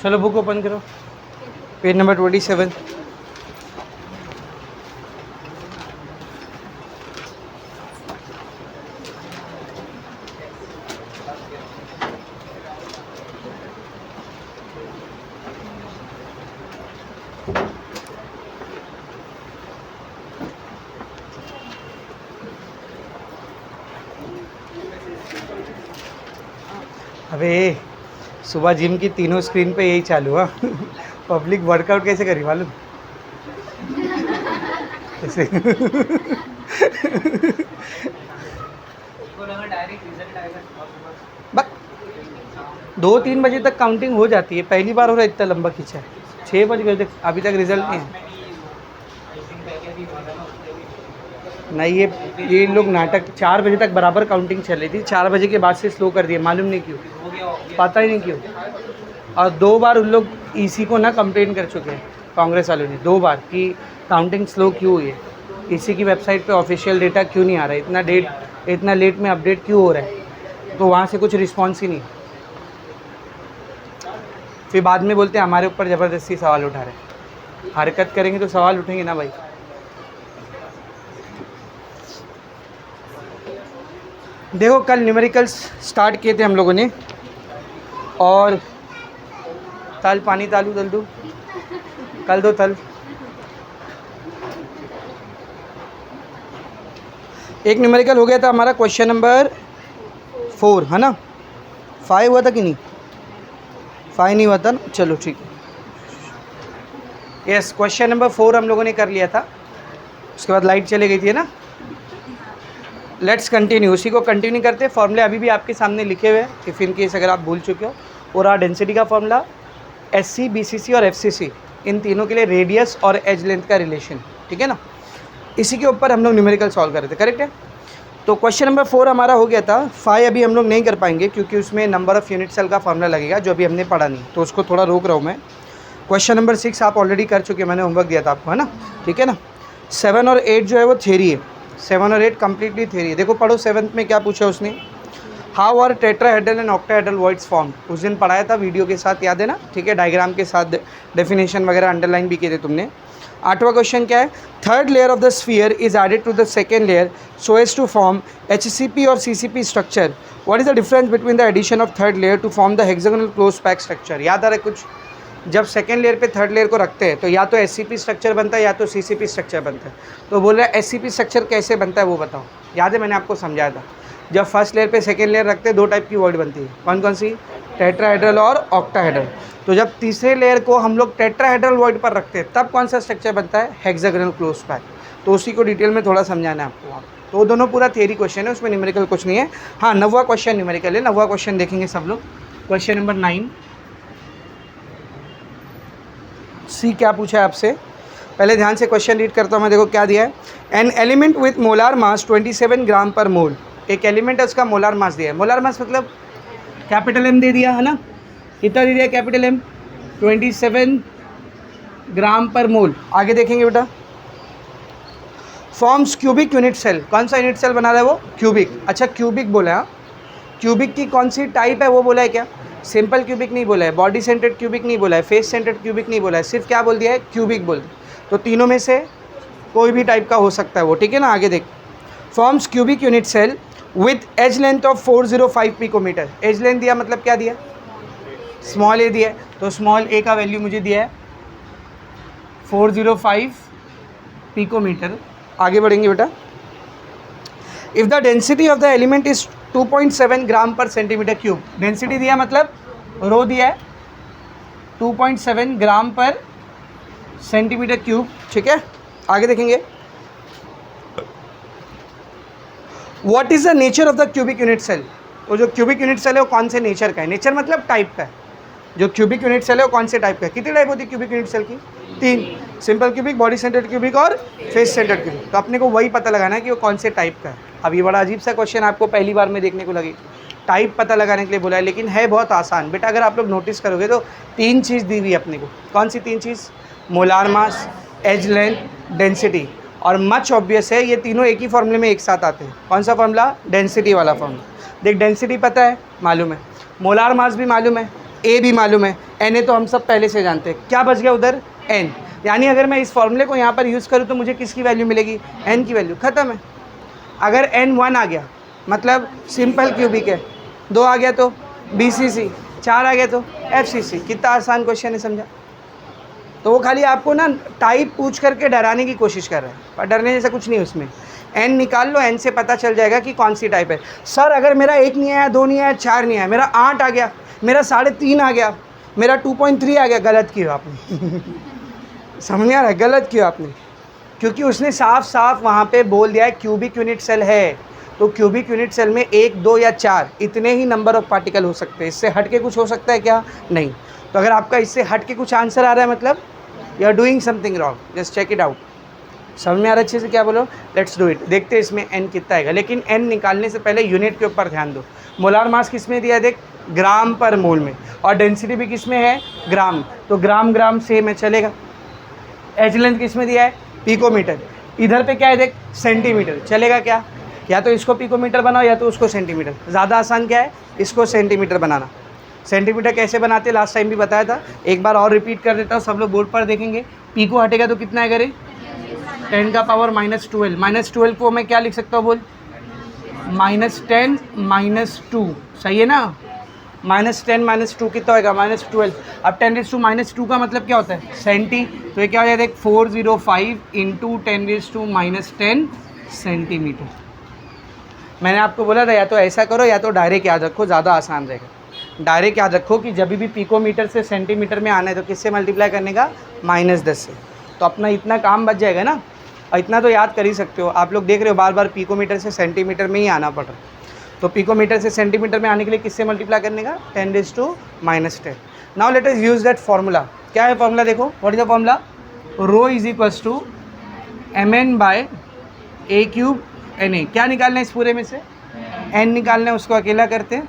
चलो book open करो, page number 27। अबे सुबह जिम की तीनों स्क्रीन पे यही चालू है। पब्लिक वर्कआउट कैसे करी मालूम? ऐसे। बस 2-3 बजे तक काउंटिंग हो जाती है, पहली बार हो रहा है इतना लंबा खींचा है। 6 बज गए तक अभी तक रिजल्ट नहीं है। नहीं ये लोग नाटक 4 बजे तक बराबर काउंटिंग चल रही थी, 4 बजे के बाद से स्लो कर दिए, मालूम नहीं क्यों, पता ही नहीं क्यों। और 2 बार उन लोग ईसी को ना कंप्लेन कर चुके हैं कांग्रेस वालों ने, 2 बार कि काउंटिंग स्लो क्यों हुई है, ईसी की वेबसाइट पे ऑफिशियल डेटा क्यों नहीं आ रहा है, इतना लेट में अपडेट क्यों हो रहा है, तो वहाँ से कुछ रिस्पॉन्स ही नहीं। फिर बाद में बोलते हैं हमारे ऊपर ज़बरदस्ती सवाल उठा रहे। हरकत करेंगे तो सवाल उठेंगे ना भाई। देखो कल न्यूमेरिकल्स स्टार्ट किए थे हम लोगों ने, और तल पानी तालू दल दो, कल दो तल। एक न्यूमेरिकल हो गया था हमारा क्वेश्चन नंबर 4, है ना? 5 हुआ था कि नहीं? 5 नहीं हुआ था ना, चलो ठीक है। यस, क्वेश्चन नंबर 4 हम लोगों ने कर लिया था, उसके बाद लाइट चली गई थी, है ना? लेट्स कंटिन्यू, उसी को कंटिन्यू करते। फॉर्मूले अभी भी आपके सामने लिखे हुए हैं, इफ़ इन केस अगर आप भूल चुके हो। और आ डेंसिटी का फॉर्मूला, एससी, बीसीसी और एफसीसी, इन तीनों के लिए रेडियस और एज लेंथ का रिलेशन, ठीक है ना? इसी के ऊपर हम लोग न्यूमेरिकल सॉल्व कर रहे थे, करेक्ट है? तो क्वेश्चन नंबर 4 हमारा हो गया था। 5 अभी हम लोग नहीं कर पाएंगे क्योंकि उसमें नंबर ऑफ़ यूनिट सेल का फॉर्मूला लगेगा, जो अभी हमने पढ़ा नहीं, तो उसको थोड़ा रोक रहा हूँ मैं। क्वेश्चन नंबर 6 आप ऑलरेडी कर चुके हैं, मैंने होमवर्क दिया था आपको, है ना? ठीक है ना? 7 और 8 जो है वो थ्योरी है, 7 और 8 कम्प्लीटली थ्योरी है। देखो पढ़ो, 7th में क्या पूछा उसने, how are tetrahedral and octahedral voids form. उस दिन पढ़ाया था वीडियो के साथ, याद है ना? ठीक है, डायग्राम के साथ डेफिनेशन वगैरह अंडरलाइन भी किए थे तुमने। 8वां क्वेश्चन क्या है, third layer of the sphere is added to the second layer so as to form HCP और CCP structure. What is the difference between the addition of third layer to form the hexagonal close pack structure. याद आ रहा है कुछ? जब second layer पे third layer को रखते हैं तो या तो SCP स्ट्रक्चर बनता है या तो CCP स्ट्रक्चर बनता है। तो बोल रहा है SCP स्ट्रक्चर कैसे बनता है वो बताओ। याद है मैंने आपको समझाया था, जब फर्स्ट लेयर पे सेकेंड लेयर रखते हैं 2 टाइप की वॉइड बनती है, कौन कौन सी? टेट्राहेड्रल और ऑक्टाहेड्रल। तो जब तीसरे लेयर को हम लोग टेट्राहेड्रल वॉइड पर रखते हैं तब कौन सा स्ट्रक्चर बनता है? Hexagonal close pack. तो उसी को डिटेल में थोड़ा समझाना है आपको। तो दोनों पूरा थियरी क्वेश्चन है, उसमें न्यूमेरिकल कुछ नहीं है। हाँ, 9वां क्वेश्चन न्यूमेरिकल है, 9वां क्वेश्चन देखेंगे सब लोग। क्वेश्चन नंबर 9 सी क्या पूछा है आपसे, पहले ध्यान से क्वेश्चन रीड करता हूँ मैं। देखो क्या दिया है, an element with molar mass 27 ग्राम पर मोल। एक एलिमेंट है, उसका मोलार मास दिया है। मोलार मास मतलब कैपिटल M दे दिया है ना, कितना दे दिया कैपिटल M? 27 ग्राम पर मोल। आगे देखेंगे बेटा, फॉर्म्स क्यूबिक यूनिट सेल। कौन सा यूनिट सेल बना रहा है वो? क्यूबिक। अच्छा क्यूबिक बोला है, क्यूबिक की कौन सी टाइप है वो बोला है क्या? सिंपल क्यूबिक नहीं बोला है, बॉडी सेंटर्ड क्यूबिक नहीं बोला है, फेस सेंटर्ड क्यूबिक नहीं बोला है, सिर्फ क्या बोल दिया है? क्यूबिक बोल दिया। तो तीनों में से कोई भी टाइप का हो सकता है वो, ठीक है ना? आगे देख, forms cubic unit cell with edge length of 405 picometre. Edge length दिया मतलब क्या दिया? स्मॉल ए दिया है, तो स्मॉल ए का वैल्यू मुझे दिया है 405 पिकोमीटर। आगे बढ़ेंगे बेटा, if the density of the element is 2.7 ग्राम पर सेंटीमीटर क्यूब। डेंसिटी दिया मतलब रो दिया है 2.7 ग्राम पर सेंटीमीटर क्यूब, ठीक है? आगे देखेंगे, what is the nature of the cubic unit cell. वो जो क्यूबिक यूनिट सेल है वो कौन से नेचर का है? नेचर मतलब टाइप का है। जो क्यूबिक यूनिट सेल है वो कौन से टाइप का है? कितनी टाइप होती है क्यूबिक यूनिट सेल की? 3, simple cubic, body centred cubic और फेस सेंटर्ड क्यूबिक। तो अपने को वही पता लगाना है कि वो कौन से टाइप का है। अब ये बड़ा अजीब सा क्वेश्चन आपको पहली बार में देखने को लगे, टाइप पता लगाने के लिए बोला है, लेकिन है बहुत आसान बेटा। अगर आप लोग नोटिस करोगे तो 3 चीज़ दी हुई है अपने को। कौन सी 3 चीज़? Molar mass, edge length, density. और मच ऑब्वियस है ये तीनों एक ही फॉर्मूले में एक साथ आते हैं। कौन सा फॉर्मूला? डेंसिटी वाला फॉर्मूला। देख डेंसिटी पता है, मालूम है, मोलार मास भी मालूम है, ए भी मालूम है, एन ए तो हम सब पहले से जानते हैं। क्या बच गया उधर? एन। यानी अगर मैं इस फॉर्मूले को यहाँ पर यूज़ करूँ तो मुझे किसकी वैल्यू मिलेगी? एन की वैल्यू। ख़त्म है। अगर एन 1 आ गया मतलब सिंपल क्यूबिक है, 2 आ गया तो BCC, 4 आ गया तो FCC। कितना आसान क्वेश्चन है, समझा? तो वो खाली आपको ना टाइप पूछ करके डराने की कोशिश कर रहा है, पर डरने जैसा कुछ नहीं है उसमें। एन निकाल लो, एन से पता चल जाएगा कि कौन सी टाइप है। सर अगर मेरा 1 नहीं आया, 2 नहीं आया, 4 नहीं आया, मेरा 8 आ गया, मेरा 3.5 आ गया, मेरा 2.3 आ गया, गलत किया आपने। समझ में आ रहा है? गलत किया आपने, क्योंकि उसने साफ साफ वहाँ पे बोल दिया है क्यूबिक यूनिट सेल है। तो क्यूबिक यूनिट सेल में 1, 2 या 4 इतने ही नंबर ऑफ पार्टिकल हो सकते हैं। इससे हट के कुछ हो सकता है क्या? नहीं। तो अगर आपका इससे हट के कुछ आंसर आ रहा है मतलब you are doing something wrong. Just check it out. समझ में आ रहा है अच्छे से? क्या बोलो? Let's do it. देखते हैं इसमें एन कितना आएगा, लेकिन एन निकालने से पहले यूनिट के ऊपर ध्यान दो। मोलार मास किस में दिया है? देख, ग्राम पर मोल में, और डेंसिटी भी किस में है? ग्राम। तो ग्राम ग्राम सेम है, चलेगा। एच लेंथ किस में दिया है? पिकोमीटर। इधर पे क्या है? देख, सेंटीमीटर। चलेगा क्या? या तो इसको पिकोमीटर बनाओ या तो उसको सेंटीमीटर। ज़्यादा आसान क्या है? इसको सेंटीमीटर बनाना। सेंटीमीटर कैसे बनाते लास्ट टाइम भी बताया था, एक बार और रिपीट कर देता हूँ, सब लोग बोर्ड पर देखेंगे। पी को हटेगा तो कितना आएगा रे? 10 का पावर -12। -12 को मैं क्या लिख सकता हूँ बोल? -10 -2। सही है ना? -10 -2 कितना होगा? -12। अब 10⁻² का मतलब क्या होता है? सेंटी। तो ये क्या हो जाएगा? देख, 405 × 10⁻10 सेंटीमीटर। मैंने आपको बोला था या तो ऐसा करो या तो डायरेक्ट याद रखो, ज़्यादा आसान रहेगा। डायरेक्ट याद रखो कि जब भी पिकोमीटर से सेंटीमीटर में आना है तो किससे मल्टीप्लाई करने का? -10 से। तो अपना इतना काम बच जाएगा ना, और इतना तो याद कर ही सकते हो। आप लोग देख रहे हो बार बार पिकोमीटर से सेंटीमीटर में ही आना पड़ रहा है। तो पिकोमीटर से सेंटीमीटर में आने के लिए किससे मल्टीप्लाई करने का? 10⁻10। Now let us use that formula. क्या है फार्मूला? देखो, what is the formula? Rho is equals to mn/a³ Na। क्या निकालना है इस पूरे में से? n निकालना है, उसको अकेला करते हैं।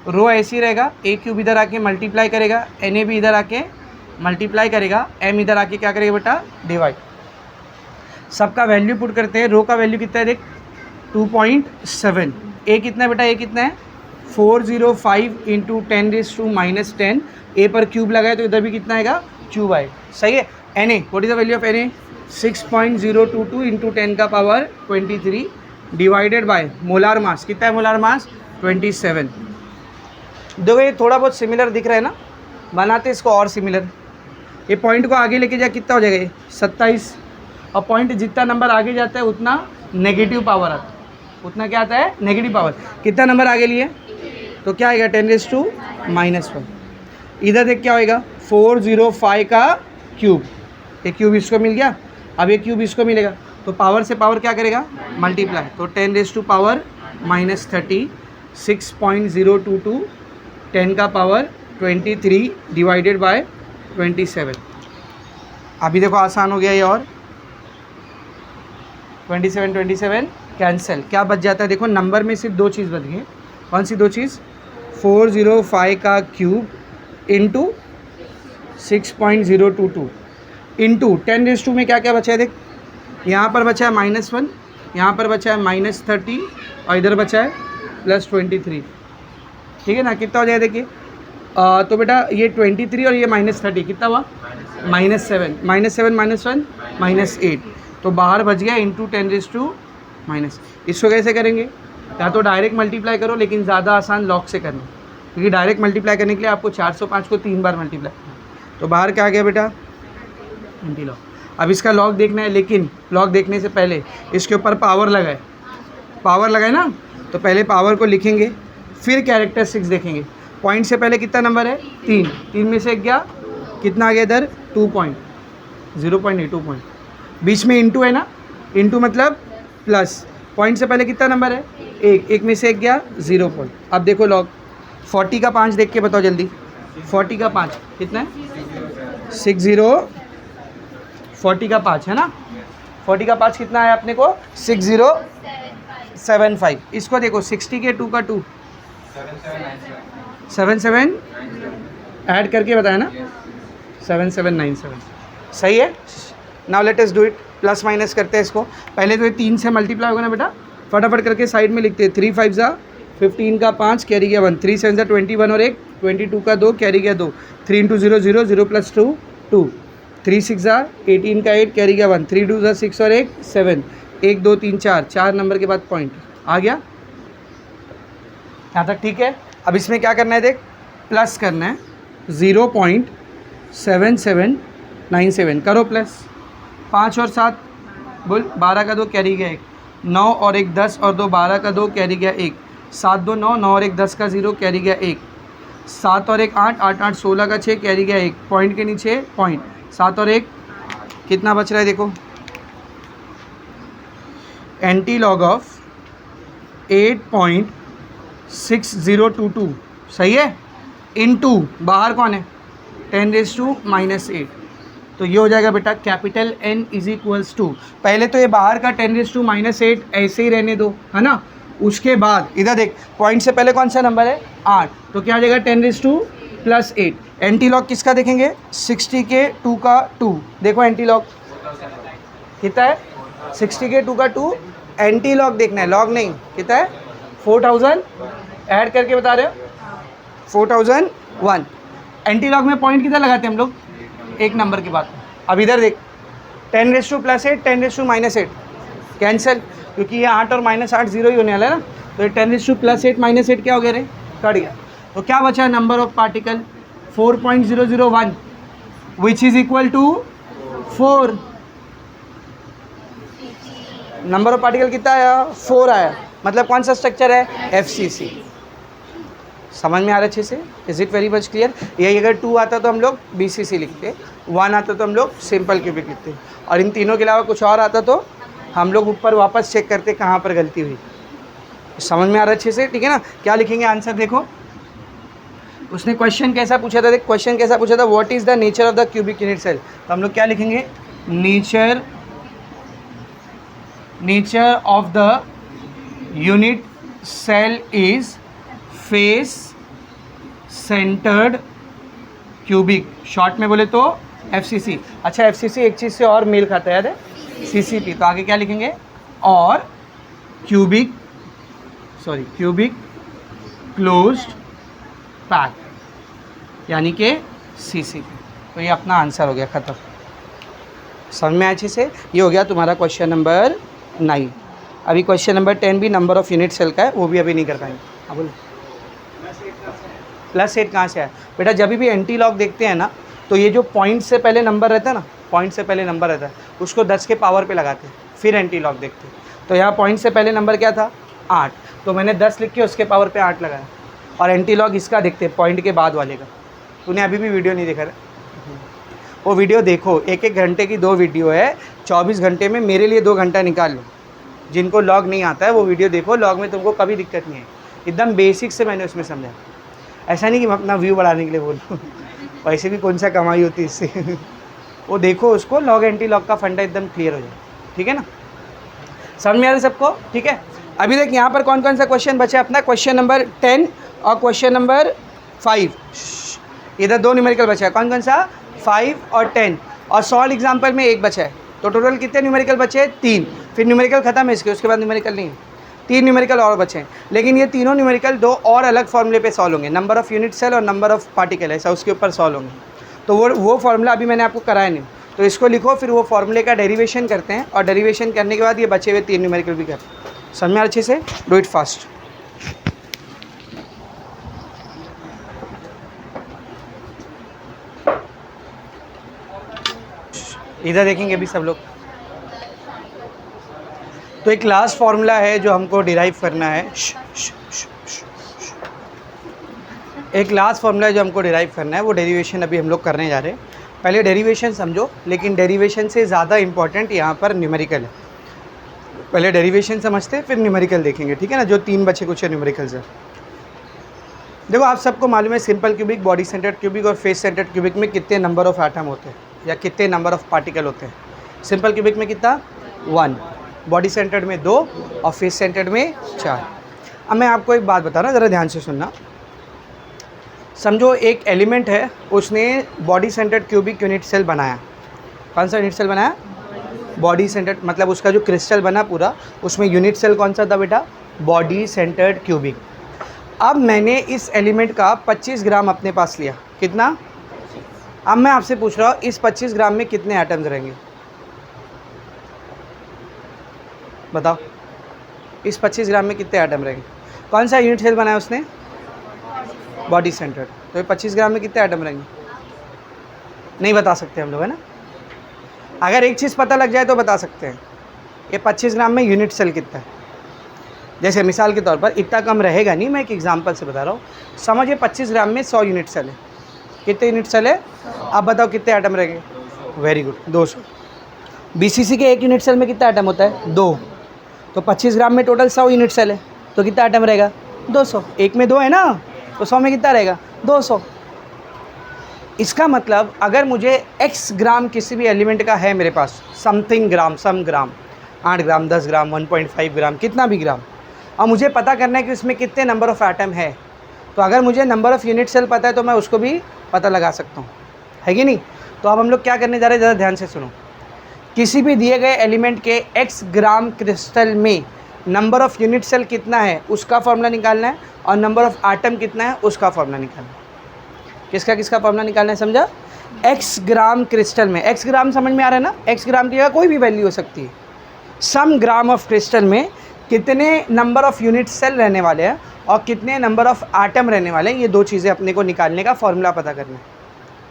रो ऐसी रहेगा, a³ इधर आके मल्टीप्लाई करेगा, Na भी इधर आके मल्टीप्लाई करेगा, m इधर आके क्या करेगा बेटा? डिवाइड। सबका वैल्यू पुट करते हैं। रो का वैल्यू कितना है? देख, 2.7। ए कितना है बेटा? ए कितना है? 405 × 10⁻10। ए पर क्यूब लगाए तो इधर भी कितना आएगा? क्यूब आएगा। सही है। Na, what is the value of Na? 6.022 × 10 का power 23 divided by molar mass. कितना है मोलार मास? 27। देखो ये थोड़ा बहुत सिमिलर दिख रहा है ना, बनाते इसको और सिमिलर। ये पॉइंट को आगे लेके जा, कितना हो जाएगा ये? 27। और पॉइंट जितना नंबर आगे जाता है उतना नेगेटिव पावर आता है। उतना क्या आता है? Negative power. कितना नंबर आगे लिए तो क्या आएगा? 10⁻⁻1। इधर देख क्या होएगा? 405 का क्यूब। ये क्यूब इसको मिल गया, अब ये क्यूब इसको मिलेगा, तो पावर से पावर क्या करेगा? मल्टीप्लाई। तो 10⁻−30 6.022 10 का पावर 23 डिवाइडेड बाय 27। अभी देखो आसान हो गया ये। और 27 कैंसिल। क्या बच जाता है? देखो नंबर में सिर्फ 2 चीज़ बच गई। कौन सी 2 चीज़? 405 का क्यूब इंटू 6.022 इंटू 10⁻² में क्या क्या बचा है? देख, यहाँ पर बचा है -1, यहाँ पर बचा है -30 और इधर बचा है +23। ठीक है ना? कितना हो जाएगा देखिए? तो बेटा ये 23 और ये -30 कितना हुआ? -7 -7 -1 -8। तो बाहर बच गया इंटू 10⁻⁻। इसको कैसे करेंगे? या तो डायरेक्ट मल्टीप्लाई करो, लेकिन ज़्यादा आसान लॉग से करना, क्योंकि डायरेक्ट मल्टीप्लाई करने के लिए आपको 405 को 3 बार मल्टीप्लाई करना। तो बाहर क्या आ गया बेटा? Anti log. अब इसका लॉग देखना है, लेकिन लॉग देखने से पहले इसके ऊपर पावर लगाए। पावर लगाए ना, तो पहले पावर को लिखेंगे, फिर कैरेक्टरिस्टिक्स देखेंगे। पॉइंट से पहले कितना नंबर है? 3। 3 में से गया कितना आ गया इधर? 2 पॉइंट 0.2 पॉइंट। बीच में इंटू है ना, इंटू मतलब प्लस। पॉइंट से पहले कितना नंबर है? 1। 1 में से 1 गया 0 पॉइंट। अब देखो लॉग 40 का 5 देख के बताओ जल्दी। 40 का 5 कितना है? 60। 40 का 5 है ना? 40 का 5 कितना है अपने को? 6075। इसको देखो 60 के 2 का 2 77 ऐड करके बताया ना, 7797। सही है। Now let us do it. Plus minus करते हैं इसको। पहले तो ये 3 से मल्टीप्लाई होगा ना बेटा, फटाफट करके साइड में लिखते हैं। 3 5 ज़ा 15 का 5 कैरी गया 1, 3 7 ज़ा 21 और 1 22 का 2 कैरी गया 2, 3 इंटू 0 0, 0 प्लस 2 2, 3 6 18 का 8 कैरी गया 1, 3 2 6 और 1 7, 1 2 3 4, 4 नंबर के बाद पॉइंट आ गया। यहाँ तक ठीक है। अब इसमें क्या करना है देख, प्लस करना है 0.7797 करो प्लस, 5 और 7 बोल, 12 का 2 कैरी गया 1, 9 और 1 10 और 2 12 का 2 कैरी गया 1, 7 2 9, 9 और 1 10 का 0 कैरी गया 1, 7 और 1 8, 8 8 16 का 6 कैरी गया 1, पॉइंट के नीचे पॉइंट, 7 और 1 कितना बच रहा है देखो, एंटी लॉग ऑफ 8.6022 सही है, इनटू बाहर कौन है 10⁻⁻8, तो ये हो जाएगा बेटा capital N is equals to, पहले तो ये बाहर का 10⁻8 ऐसे ही रहने दो, है ना। उसके बाद इधर देख, पॉइंट से पहले कौन सा नंबर है 8, तो क्या आ जाएगा 10⁻8। एंटी लॉग किसका देखेंगे, 60 के 2 का 2, देखो एंटी लॉग कितना है, 60 के 2 का 2, एंटी लॉग देखना है, लॉग नहीं, कितना है 4000, ऐड करके बता रहे हो 4001। एंटी लॉग में पॉइंट कितना लगाते हैं हम लोग, एक नंबर के बाद। अब इधर देख 10⁻+8 10⁻−8 कैंसिल, क्योंकि ये 8 और -8 0 ही होने वाला है ना, तो ये 10⁻+8 -8 क्या हो गया रे, कट गया। तो क्या बचा number of particle 4.001 which is equal to 4। Number of particle कितना आया, 4 आया, मतलब कौन सा स्ट्रक्चर है, FCC। समझ में आ रहा है अच्छे से, is it very much clear. यही अगर 2 आता तो हम लोग BCC लिखते, 1 आता तो हम लोग सिंपल क्यूबिक लिखते, और इन तीनों के अलावा कुछ और आता तो हम लोग ऊपर वापस चेक करते कहाँ पर गलती हुई। समझ में आ रहा है अच्छे से, ठीक है ना। क्या लिखेंगे आंसर देखो, उसने क्वेश्चन कैसा पूछा था, देख क्वेश्चन कैसा पूछा था, what is the nature of the cubic unit cell, तो हम लोग क्या लिखेंगे, nature of the unit cell is face centred cubic, short में बोले तो FCC। अच्छा FCC एक चीज़ से और मेल खाता है, याद है, CCP। तो आगे क्या लिखेंगे, और क्यूबिक क्लोज्ड पैक, यानी कि CCP। तो ये अपना आंसर हो गया, ख़त्म। समझ में अच्छे से, ये हो गया तुम्हारा क्वेश्चन नंबर 9। अभी क्वेश्चन नंबर 10 भी नंबर ऑफ यूनिट सेल का है, वो भी अभी नहीं कर पाएंगे। हाँ बोलो, +8 कहाँ से आया बेटा, जब भी एंटी लॉग देखते हैं ना, तो ये जो पॉइंट से पहले नंबर रहता है ना, पॉइंट से पहले नंबर रहता है, उसको 10 के पावर पे लगाते हैं, फिर एंटी लॉग देखते हैं। तो यहाँ पॉइंट से पहले नंबर क्या था 8, तो मैंने 10 लिख के उसके पावर पे 8 लगाया, और एंटी लॉग इसका देखते हैं पॉइंट के बाद वाले का। तूने अभी भी वीडियो नहीं देखा है, वो वीडियो देखो, 1-1 घंटे की 2 वीडियो है, 24 घंटे में मेरे लिए 2 घंटा निकाल लो। जिनको लॉग नहीं आता है वो वीडियो देखो, लॉग में तुमको कभी दिक्कत नहीं है, एकदम बेसिक से मैंने उसमें समझा। ऐसा नहीं कि मैं अपना व्यू बढ़ाने के लिए बोलूँ, वैसे भी कौन सा कमाई होती है इससे। वो देखो उसको, लॉग एंटी लॉग का फंडा एकदम क्लियर हो जाए, ठीक है ना। समझ में आ रहा है सबको, ठीक है। अभी देख यहाँ पर कौन कौन सा क्वेश्चन बचा है अपना, क्वेश्चन नंबर 10 और क्वेश्चन नंबर 5, इधर 2 न्यूमेरिकल बचा है, कौन कौन सा 5 और 10, और सॉल्व एग्जाम्पल में 1 बचा है। तो टोटल कितने न्यूमेरिकल बचे हैं, 3। फिर न्यूमेरिकल खत्म है इसके, उसके बाद न्यूमेरिकल नहीं है, 3 न्यूमेरिकल और बचे हैं। लेकिन ये तीनों न्यूमेरिकल 2 और अलग फॉर्मूले पे सॉल्व होंगे, नंबर ऑफ यूनिट सेल और नंबर ऑफ पार्टिकल, ऐसा उसके ऊपर सॉल्व होंगे। तो वो फॉर्मूला अभी मैंने आपको कराया नहीं, तो इसको लिखो, फिर वो फॉर्मूले का डेरिवेशन करते हैं, और डेरिवेशन करने के बाद ये बचे हुए 3 न्यूमेरिकल भी करते हैं। समझ में अच्छे से, डू इट फास्ट। इधर देखेंगे अभी सब लोग। तो एक लास्ट फॉर्मूला है जो हमको डिराइव करना है, एक लास्ट फॉर्मूला है जो हमको डिराइव करना है, वो डेरिवेशन अभी हम लोग करने जा रहे हैं। पहले डेरिवेशन समझो, लेकिन डेरिवेशन से ज़्यादा इम्पॉर्टेंट यहाँ पर न्यूमेरिकल है। पहले डेरिवेशन समझते फिर न्यूमेरिकल देखेंगे, ठीक है ना। जो 3 बचे कुछ न्यूमेरिकल्स है, देखो आप सबको मालूम है simple cubic, body centred cubic और फेस सेंटर्ड क्यूबिक में कितने नंबर ऑफ एटम होते हैं या कितने नंबर ऑफ पार्टिकल होते हैं। सिंपल क्यूबिक में कितना 1, बॉडी सेंटर्ड में 2 और फेस सेंटर्ड में 4। अब मैं आपको एक बात बता रहा हूँ, ज़रा ध्यान से सुनना। समझो एक एलिमेंट है, उसने body centred cubic unit cell बनाया। कौन सा यूनिट सेल बनाया, बॉडी सेंटर्ड, मतलब उसका जो क्रिस्टल बना पूरा, उसमें यूनिट सेल कौन सा था बेटा, बॉडी सेंटर्ड क्यूबिक। अब मैंने इस एलिमेंट का 25 ग्राम अपने पास लिया, कितना? अब मैं आपसे पूछ रहा हूँ इस 25 ग्राम में कितने एटम्स रहेंगे, बताओ। इस 25 ग्राम में कितने एटम रहेंगे? कौन सा यूनिट सेल बनाया उसने? Body centred. तो ये 25 ग्राम में कितने एटम रहेंगे? नहीं बता सकते हम लोग, है ना। अगर एक चीज़ पता लग जाए तो बता सकते हैं, ये 25 ग्राम में यूनिट सेल कितना है। जैसे मिसाल के तौर पर, इतना कम रहेगा नहीं, मैं एक एग्जांपल से बता रहा हूँ। समझिए 25 ग्राम में 100 यूनिट सेल है। कितने यूनिट सेल है? आप बताओ कितने एटम रहेंगे? Very good, 200। बीसीसी के एक यूनिट सेल में कितना एटम होता है? 2। तो 25 ग्राम में टोटल 100 यूनिट सेल है, तो कितना एटम रहेगा? 200। एक में 2 है ना, तो 100 में कितना रहेगा? 200। इसका मतलब अगर मुझे x ग्राम किसी भी एलिमेंट का है मेरे पास, समथिंग ग्राम, सम ग्राम, 8 ग्राम, 10 ग्राम, 1.5 ग्राम, कितना भी ग्राम, और मुझे पता करना है कि उसमें कितने नंबर ऑफ़ एटम है, तो अगर मुझे नंबर ऑफ़ यूनिट सेल पता है तो मैं उसको भी पता लगा सकता हूँ, है कि नहीं। तो अब हम लोग क्या करने जा रहे हैं, ज़रा ध्यान से सुनो। किसी भी दिए गए एलिमेंट के x ग्राम क्रिस्टल में नंबर ऑफ़ यूनिट सेल कितना है उसका फॉर्मूला निकालना है, और नंबर ऑफ़ एटम कितना है उसका फॉर्मूला निकालना है। किसका फॉर्मूला निकालना है, समझा? x ग्राम क्रिस्टल में, x ग्राम समझ में आ रहा है ना, x ग्राम की जगह कोई भी वैल्यू हो सकती है। सम ग्राम ऑफ क्रिस्टल में कितने नंबर ऑफ़ यूनिट सेल रहने वाले हैं और कितने नंबर ऑफ़ एटम रहने वाले हैं, ये दो चीज़ें अपने को निकालने का फॉर्मूला पता करना है।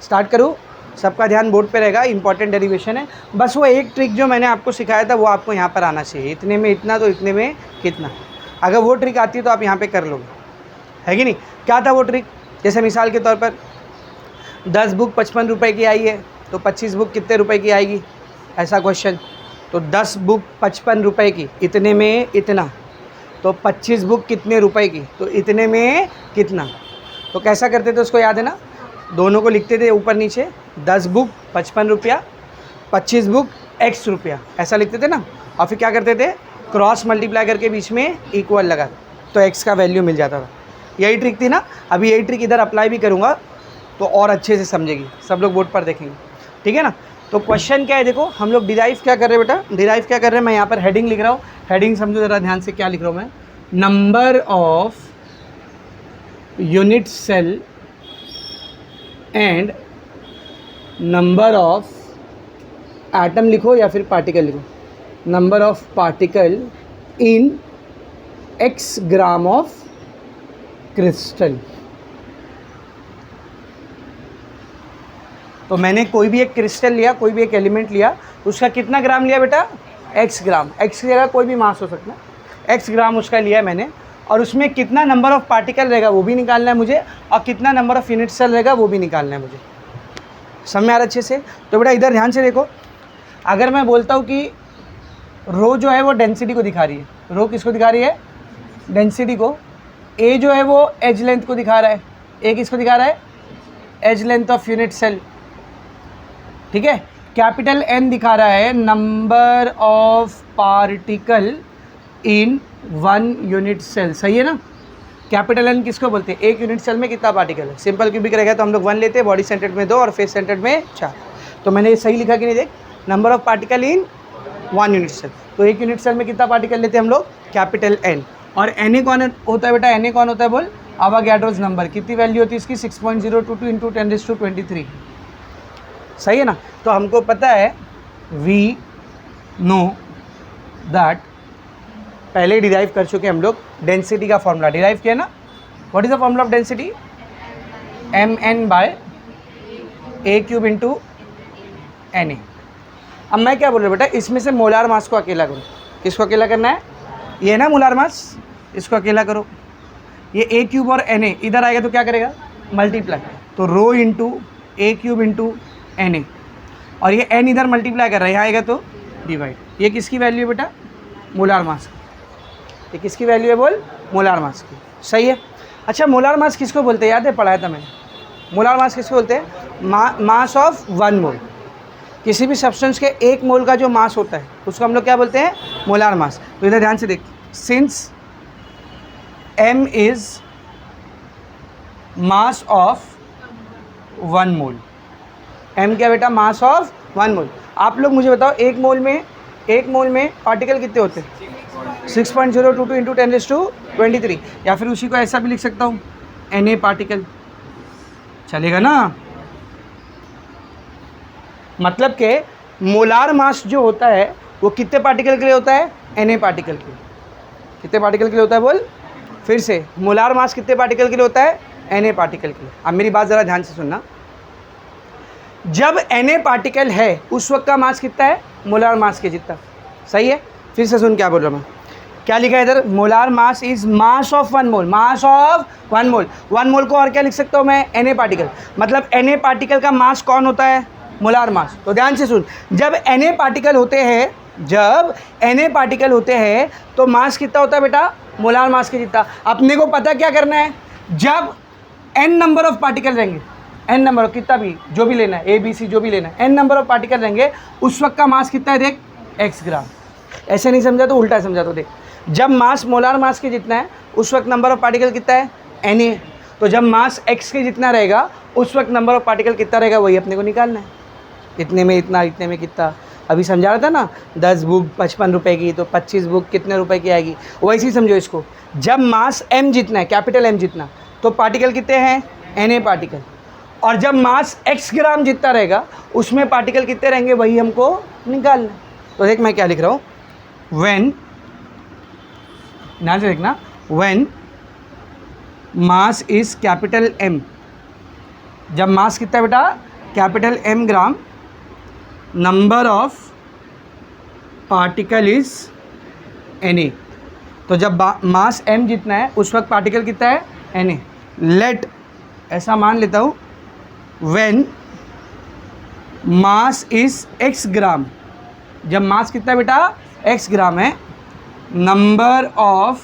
स्टार्ट करूँ? सबका ध्यान बोर्ड पे रहेगा, इंपॉर्टेंट डेरिवेशन है। बस वो एक ट्रिक जो मैंने आपको सिखाया था वो आपको यहाँ पर आना चाहिए। इतने में इतना तो इतने में कितना, अगर वो ट्रिक आती है तो आप यहाँ पे कर लोगे, है कि नहीं। क्या था वो ट्रिक? जैसे मिसाल के तौर पर 10 बुक 55 रुपये की आई है, तो 25 बुक कितने रुपए की आएगी, ऐसा क्वेश्चन। तो 10 बुक 55 रुपये की, इतने में इतना, तो 25 बुक कितने रुपए की, तो इतने में कितना। तो कैसा करते थे उसको याद है ना, दोनों को लिखते थे ऊपर नीचे, 10 बुक 55 रुपया, 25 बुक x रुपया, ऐसा लिखते थे ना। और फिर क्या करते थे, क्रॉस मल्टीप्लाई करके बीच में इक्वल लगा, तो x का वैल्यू मिल जाता था। यही ट्रिक थी ना। अभी यही ट्रिक इधर अप्लाई भी करूँगा तो और अच्छे से समझेगी, सब लोग बोर्ड पर देखेंगे, ठीक है ना। तो क्वेश्चन क्या है, देखो हम लोग डिराइव क्या कर रहे हैं बेटा, डिराइव क्या कर रहे हैं, मैं यहाँ पर हेडिंग लिख रहा हूँ। हेडिंग समझो ज़रा ध्यान से, क्या लिख रहा हूँ मैं, number of unit cell and number of atom लिखो या फिर पार्टिकल लिखो, number of particle in x gram of crystal. तो मैंने कोई भी एक क्रिस्टल लिया, कोई भी एक एलिमेंट लिया, उसका कितना ग्राम लिया बेटा, x ग्राम। x की जगह कोई भी मास हो सकता है, x ग्राम उसका लिया मैंने, और उसमें कितना नंबर ऑफ़ पार्टिकल रहेगा वो भी निकालना है मुझे, और कितना नंबर ऑफ़ यूनिट सेल रहेगा वो भी निकालना है मुझे। समझ में आ रहा अच्छे से? तो बेटा इधर ध्यान से देखो, अगर मैं बोलता हूँ कि रो जो है वो डेंसिटी को दिखा रही है, रो किसको दिखा रही है, डेंसिटी को। ए जो है वो एज लेंथ को दिखा रहा है, ए किसको दिखा रहा है, edge length of unit cell, ठीक है। कैपिटल N दिखा रहा है number of particle in 1 unit cell, सही है ना। कैपिटल N किसको बोलते हैं, एक यूनिट सेल में कितना पार्टिकल है। सिंपल क्यूबिक रहेगा तो हम लोग 1 लेते हैं, बॉडी सेंटर्ड में 2 और फेस सेंटर्ड में 4। तो मैंने ये सही लिखा कि नहीं, देख, number of particle in 1 unit cell, तो एक यूनिट सेल में कितना पार्टिकल लेते हैं हम लोग, कैपिटल N। और Na कौन होता है बेटा, Na कौन होता है बोल, अवागाड्रोस नंबर। कितनी वैल्यू होती है इसकी, 6.022 इंटू 10⁻23, सही है ना। तो हमको पता है, वी नो दैट, पहले ही डिराइव कर चुके हम लोग, डेंसिटी का फॉर्मूला डिराइव किया ना। What is the formula of density, mn/a³ into Na। अब मैं क्या बोल रहा हूँ बेटा, इसमें से मोलार मास को अकेला करो। किसको अकेला करना है, ये ना मोलार मास, इसको अकेला करो। ये a³ और Na इधर आएगा तो क्या करेगा, मल्टीप्लाई, तो rho into a³ into Na, और ये n इधर मल्टीप्लाई कर रहा है, यहाँ आएगा तो डिवाइड। ये किसकी वैल्यू है बेटा, मोलार मास की। ये किसकी वैल्यू है बोल, मोलार मास की, सही है। अच्छा, मोलार मास किसको बोलते हैं, याद है, पढ़ाया था मैंने। मोलार मास किसको बोलते हैं, मास ऑफ 1 मोल। किसी भी सब्सटेंस के 1 मोल का जो मास होता है उसको हम लोग क्या बोलते हैं, मोलार मास। तो इधर ध्यान से देख, since m is mass of 1 mole, m क्या बेटा, मास ऑफ 1 मोल। आप लोग मुझे बताओ, एक मोल में पार्टिकल कितने होते हैं, 6.022 इंटू 10⁻23, या फिर उसी को ऐसा भी लिख सकता हूँ Na पार्टिकल, चलेगा ना। मतलब के मोलार मास जो होता है वो कितने पार्टिकल के लिए होता है? Na पार्टिकल के लिए। कितने पार्टिकल के लिए होता है बोल? फिर से, मोलार मास कितने पार्टिकल के लिए होता है? Na पार्टिकल के लिए। अब मेरी बात ज़रा ध्यान से सुनना, जब Na पार्टिकल है उस वक्त का मास कितना है? मोलार मास के जितना। सही है? फिर से सुन क्या बोल रहा हूँ मैं, क्या लिखा है इधर? Molar mass is mass of 1 mole, mass of 1 मोल। 1 मोल को और क्या लिख सकता हूँ मैं? Na particle. मतलब Na पार्टिकल का मास कौन होता है? Molar mass. तो ध्यान से सुन, जब Na पार्टिकल होते हैं, जब Na पार्टिकल होते हैं तो मास कितना होता है बेटा? मोलार मास के जितना। अपने को पता क्या करना है, जब n नंबर ऑफ पार्टिकल रहेंगे, n नंबर ऑफ कितना भी जो भी लेना है, ABC जो भी लेना है, n नंबर ऑफ पार्टिकल रहेंगे, उस वक्त का मास कितना है? देख, x ग्राम। ऐसे नहीं समझा तो उल्टा समझा तो देख, जब मास मोलार मास के जितना है उस वक्त नंबर ऑफ पार्टिकल कितना है? Na। तो जब मास x के जितना रहेगा उस वक्त नंबर ऑफ पार्टिकल कितना रहेगा, वही अपने को निकालना है। इतने में इतना, इतने में कितना, अभी समझा रहा था ना, 10 बुक 55 रुपये की, तो 25 बुक कितने रुपए की आएगी, वैसे ही समझो इसको। जब मास m जितना है, कैपिटल M जितना, तो पार्टिकल कितने हैं? Na particle. और जब मास x ग्राम जितना रहेगा उसमें पार्टिकल कितने रहेंगे, वही हमको निकालना है। तो देख मैं क्या लिख रहा हूँ, व्हेन, ध्यान से देखना, when mass is capital M, जब मास कितना है बेटा? Capital M gram, number of particle is Na। तो जब मास M जितना है उस वक्त पार्टिकल कितना है? Na। लेट, ऐसा मान लेता हूँ, व्हेन मास इज x ग्राम, जब मास कितना है बेटा? x ग्राम है, नंबर ऑफ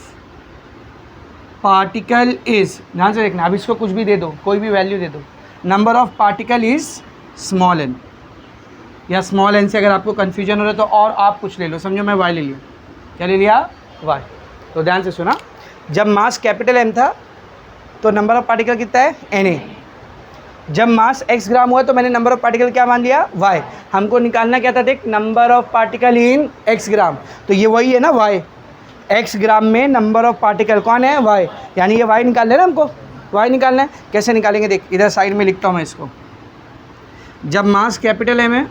पार्टिकल इज, ध्यान से देखना, अब इसको कुछ भी दे दो, कोई भी वैल्यू दे दो, number of particle is small n, या स्मॉल n से अगर आपको कन्फ्यूजन हो रहा है तो और आप कुछ ले लो, समझो मैं y ले लिया, क्या ले लिया? y। तो ध्यान से सुना, जब मास कैपिटल M था तो नंबर ऑफ पार्टिकल कितना है? Na। जब मास x ग्राम हुआ तो मैंने नंबर ऑफ पार्टिकल क्या मान लिया? y। हमको निकालना क्या था? देख, number of particle in x gram, तो ये वही है ना y। x ग्राम में नंबर ऑफ पार्टिकल कौन है? y। यानी ये y निकाल लेना, हमको y निकालना है। कैसे निकालेंगे? देख, इधर साइड में लिखता हूँ मैं इसको, जब मास कैपिटल M है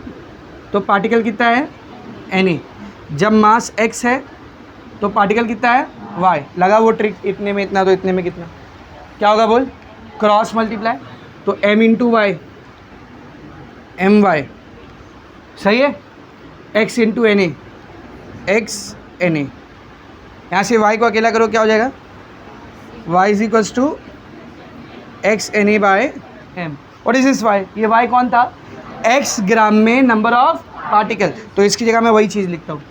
तो पार्टिकल कितना है? Na। जब मास x है तो पार्टिकल कितना है? y। लगा वो ट्रिक, इतने में इतना तो इतने में कितना, क्या होगा बोल? क्रॉस मल्टीप्लाई, तो m into y, m y, सही है, x into n a, x n a. यहाँ से y को अकेला करो, क्या हो जाएगा? y is equals to x n a by m. और इज दिस y, ये y कौन था? x ग्राम में नंबर ऑफ पार्टिकल, तो इसकी जगह मैं वही चीज़ लिखता हूँ,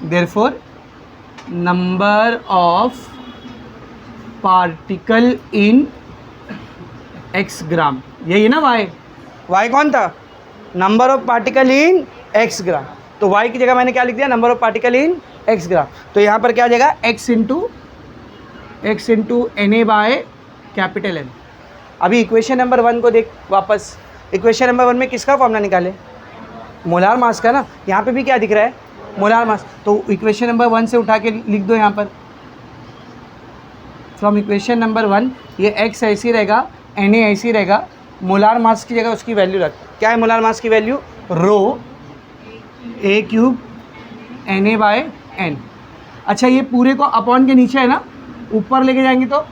therefore number of particle in x gram, यही है ना y। y कौन था? Number of particle in x gram, तो y की जगह मैंने क्या लिख दिया? Number of particle in x gram. तो यहाँ पर क्या आ जाएगा? x into n a by capital N। अभी इक्वेशन नंबर 1 को देख वापस, इक्वेशन नंबर 1 में किसका फॉर्मूला निकाले? मोलार मास का ना। यहाँ पे भी क्या दिख रहा है? Molar mass. तो इक्वेशन नंबर 1 से उठा के लिख दो यहाँ पर, फ्रॉम इक्वेशन नंबर 1, ये x ऐसी रहेगा, Na ऐसी रहेगा, मोलार मास की जगह उसकी वैल्यू रख। क्या है मोलार मास की value? Row a cube Na bye n। अच्छा, ये पूरे को अपॉन के नीचे है ना, ऊपर लेके जाएंगे तो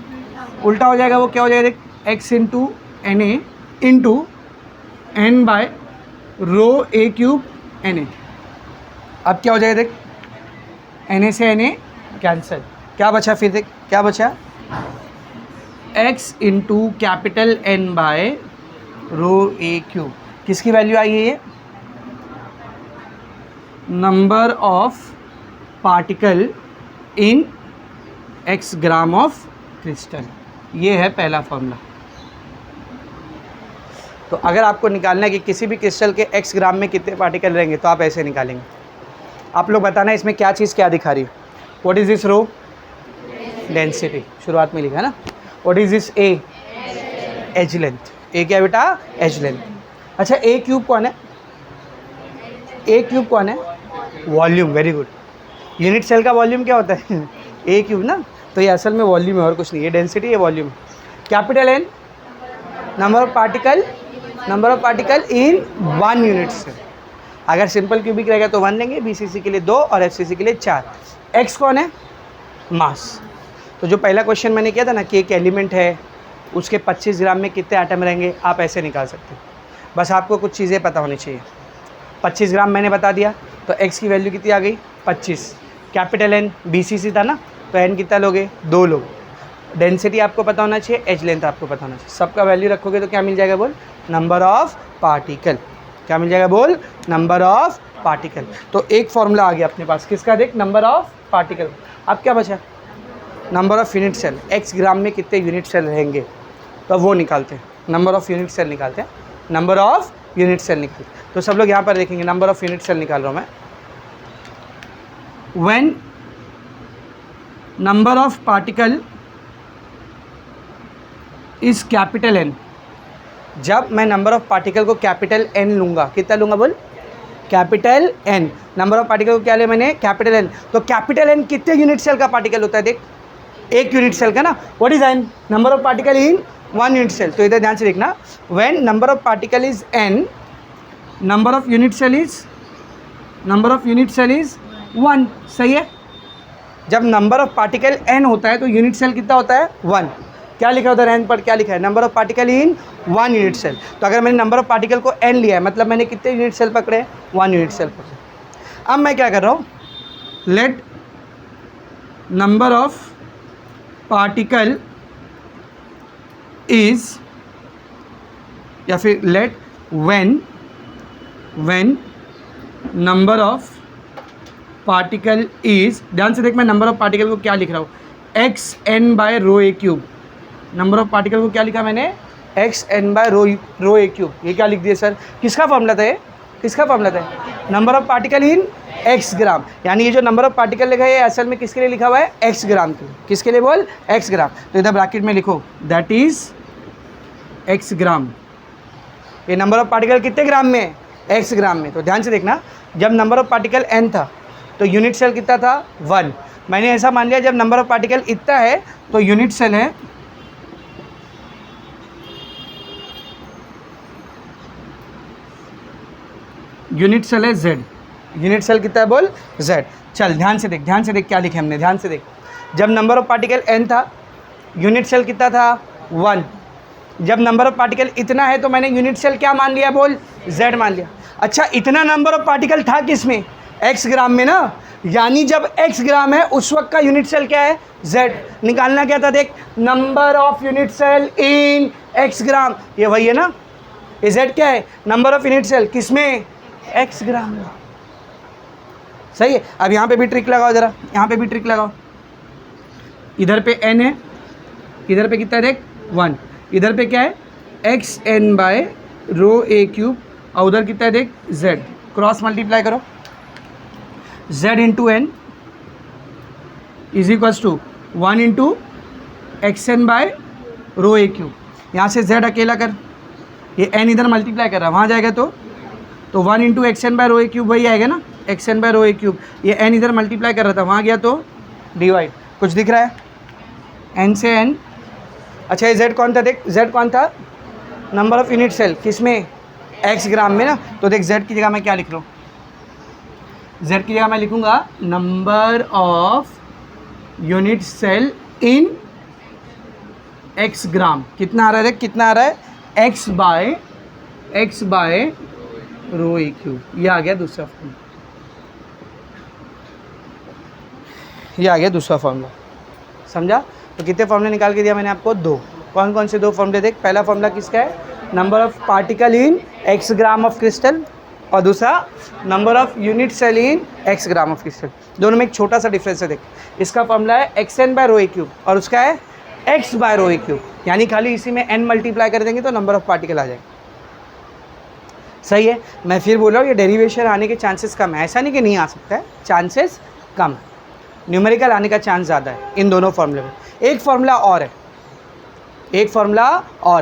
उल्टा हो जाएगा। वो क्या हो जाएगा? देख, x into n a into n by rho a cube n a. अब क्या हो जाएगा? देख, एन ए से एन ए कैंसिल, क्या बचा? फिर देख क्या बचा? x into capital N by rho a cube. किसकी वैल्यू आई है? ये number of particle in x gram of crystal. ये है पहला फॉर्मूला। तो अगर आपको निकालना है कि किसी भी क्रिस्टल के x ग्राम में कितने पार्टिकल रहेंगे तो आप ऐसे निकालेंगे। आप लोग बताना इसमें क्या चीज़ क्या दिखा रही है? What is this rho? Density, शुरुआत में लिखा है ना। What is this a? Edge length. A क्या बेटा? Edge length. अच्छा, ए क्यूब कौन है? ए क्यूब कौन है? Volume. Very good. Unit cell का वॉल्यूम क्या होता है ए क्यूब ना, तो ये असल में वॉल्यूम है और कुछ नहीं, ये डेंसिटी है, volume. Capital n number of particle in 1 unit cell. अगर सिंपल क्यूबिक रहेगा तो 1 लेंगे, बीसीसी के लिए 2 और एफसीसी के लिए 4। एक्स कौन है? मास। तो जो पहला क्वेश्चन मैंने किया था ना कि एक एलिमेंट है उसके 25 ग्राम में कितने एटम रहेंगे, आप ऐसे निकाल सकते हो। बस आपको कुछ चीज़ें पता होनी चाहिए। 25 ग्राम मैंने बता दिया, तो एक्स की वैल्यू कितनी आ गई? 25। कैपिटल एन बीसीसी था ना, तो एन कितना लोगे? 2 लोग। डेंसिटी आपको पता होना चाहिए, एच लेंथ आपको पता होना चाहिए। सबका वैल्यू रखोगे तो क्या मिल जाएगा बोल? Number of particle. क्या मिल जाएगा बोल? Number of particle. तो एक फॉर्मूला आ गया अपने पास, किसका? देख, नंबर ऑफ पार्टिकल। अब क्या बचा? Number of unit cell. X gram में कितने यूनिट सेल रहेंगे, तो वो निकालते हैं। नंबर ऑफ यूनिट सेल निकालते हैं, नंबर ऑफ यूनिट सेल निकालते हैं। तो सब लोग यहाँ पर देखेंगे, नंबर ऑफ यूनिट सेल निकाल रहा हूँ मैं। When number of particle is capital n, जब मैं नंबर ऑफ पार्टिकल को कैपिटल एन लूँगा, कितना लूँगा बोल? Capital n. Number of particle को क्या लिया मैंने? Capital n. तो कैपिटल एन कितने यूनिट सेल का पार्टिकल होता है? देख, एक यूनिट सेल का ना। What is n? Number of particle in 1 unit cell. तो इधर ध्यान से देखना, when number of particle is n, number of unit cell is 1। सही है। जब नंबर ऑफ पार्टिकल एन होता है तो यूनिट सेल कितना होता है? 1। क्या लिखा है उधर एन पर? क्या लिखा है? Number of particle in 1 unit cell. तो अगर मैंने नंबर ऑफ पार्टिकल को एन लिया है, मतलब मैंने कितने यूनिट सेल पकड़े? 1 यूनिट सेल पकड़े। अब मैं क्या कर रहा हूँ? Let number of particle is, या फिर let when number of particle is, ध्यान से देख, मैं नंबर ऑफ पार्टिकल को क्या लिख रहा हूँ? X n by rho a cube. Number of particle को क्या लिखा मैंने? X n by rho a cube. ये क्या लिख दिया सर? किसका फॉर्मूला था ये? किसका फॉर्मूला था? Number of particle in x gram. यानी ये जो नंबर ऑफ पार्टिकल लिखा है ये असल में किसके लिए लिखा हुआ है? एक्स ग्राम के लिए। किसके लिए बोल? एक्स ग्राम। तो इधर ब्रैकेट में लिखो दैट इज एक्स ग्राम। ये नंबर ऑफ पार्टिकल कितने ग्राम में? एक्स ग्राम में। तो ध्यान से देखना, जब नंबर ऑफ पार्टिकल एन था तो यूनिट सेल कितना था? 1। मैंने ऐसा मान लिया जब नंबर ऑफ पार्टिकल इतना है तो यूनिट सेल है Z। यूनिट सेल कितना है बोल? Z। चल ध्यान से देख क्या लिखे हमने, ध्यान से देख। जब नंबर ऑफ पार्टिकल n था, यूनिट सेल कितना था? 1। जब नंबर ऑफ पार्टिकल इतना है तो मैंने यूनिट सेल क्या मान लिया बोल? Z मान लिया। अच्छा, इतना नंबर ऑफ पार्टिकल था किस में? x ग्राम में ना। यानी जब x ग्राम है उस वक्त का यूनिट सेल क्या है? Z। निकालना क्या था? देख, number of unit cell in x gram, ये वही है ना। ये Z क्या है? नंबर ऑफ यूनिट सेल किस में? x ग्राम में। सही है। अब यहाँ पे भी ट्रिक लगाओ जरा, यहाँ पे भी ट्रिक लगाओ। इधर पे n है, इधर पे कितना है देख? 1। इधर पे क्या है? X n by rho a cube, और उधर कितना है देख? Z। क्रॉस मल्टीप्लाई करो, Z into n is equals to 1 into x n by rho a cube. यहाँ से Z अकेला कर, ये n इधर मल्टीप्लाई कर रहा है, वहाँ जाएगा तो 1 into x n by rho a cube वही आएगा ना, x n by rho a cube. ये n इधर मल्टीप्लाई कर रहा था, वहाँ गया तो डिवाइड। कुछ दिख रहा है? n से n। अच्छा, ये Z कौन था? देख, Z कौन था? नंबर ऑफ यूनिट सेल किस में? x ग्राम में ना। तो देख, Z की जगह मैं क्या लिख रहा हूँ? Z की जगह मैं लिखूँगा number of unit cell in x gram. कितना आ रहा है देख, कितना आ रहा है? x by rho a cube. ये आ गया दूसरा फॉर्मूला, ये आ गया दूसरा फॉर्मूला। समझा? तो कितने फॉर्मूले निकाल के दिया मैंने आपको? 2। कौन कौन से 2 फॉर्मूले देख? पहला फॉर्मूला किसका है? Number of particle in x gram of crystal, और दूसरा number of unit cell in x gram of crystal. दोनों में एक छोटा सा डिफरेंस है देख। इसका फॉर्मूला है x n by rho a cube और उसका है x by rho a cube. यानी खाली इसी में n मल्टीप्लाई कर देंगे तो नंबर ऑफ पार्टिकल आ जाएगा। सही है। मैं फिर बोल रहा हूँ, ये डेरिवेशन आने के चांसेस कम है। ऐसा नहीं कि नहीं आ सकता है, चांसेस कम है। न्यूमेरिकल आने का चांस ज़्यादा है इन दोनों फॉर्मूले में। एक फॉर्मूला और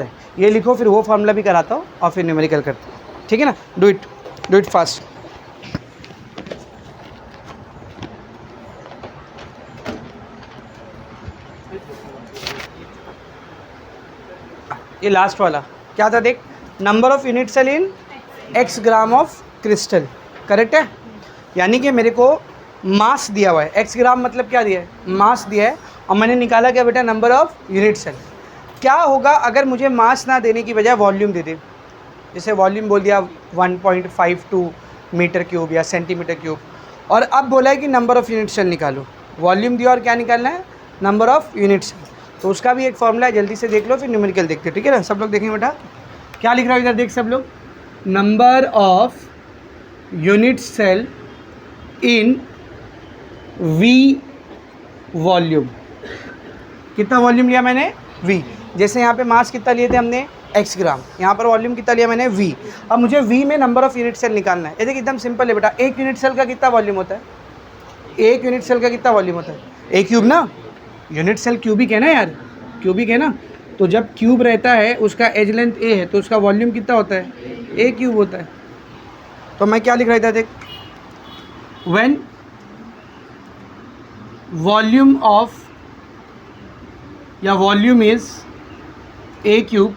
है, ये लिखो, फिर वो फॉर्मूला भी कराता हूँ और फिर न्यूमेरिकल करता हूँ। ठीक है ना? Do it fast. ये लास्ट वाला क्या था देख, number of unit cell in x gram of crystal, correct है। यानी कि मेरे को मास दिया हुआ है, x ग्राम मतलब क्या दिया है, मास दिया है, और मैंने निकाला क्या बेटा, नंबर ऑफ यूनिट सेल। क्या होगा अगर मुझे मास ना देने की बजाय वॉल्यूम दे दे, जैसे वॉल्यूम बोल दिया 1.52 मीटर क्यूब या सेंटीमीटर क्यूब, और अब बोला है कि नंबर ऑफ़ यूनिट सेल निकालो, वॉल्यूम दिया और क्या निकालना है, नंबर ऑफ़ यूनिट सेल। तो उसका भी एक फॉर्मूला है, जल्दी से देख लो फिर न्यूमेरिकल देखते हैं, ठीक है ना। सब लोग देखेंगे बेटा क्या लिख रहा है इधर, देख सब लोग, number of unit cell in v volume, कितना वॉल्यूम लिया मैंने, v। जैसे यहाँ पे मास कितना लिए थे हमने, x ग्राम, यहाँ पर वॉल्यूम कितना लिया मैंने, v। अब मुझे v में नंबर ऑफ यूनिट सेल निकालना है। ये देखिए एकदम सिंपल है बेटा, एक यूनिट सेल का कितना वॉल्यूम होता है, एक यूनिट सेल का कितना वॉल्यूम होता है, ए क्यूब ना, यूनिट सेल क्यूबिक है ना यार, क्यूबिक है ना। तो जब क्यूब रहता है उसका एज लेंथ a है तो उसका वॉल्यूम कितना होता है, a क्यूब होता है। तो मैं क्या लिख रहा था देख, व्हेन वॉल्यूम ऑफ या वॉल्यूम इज ए क्यूब,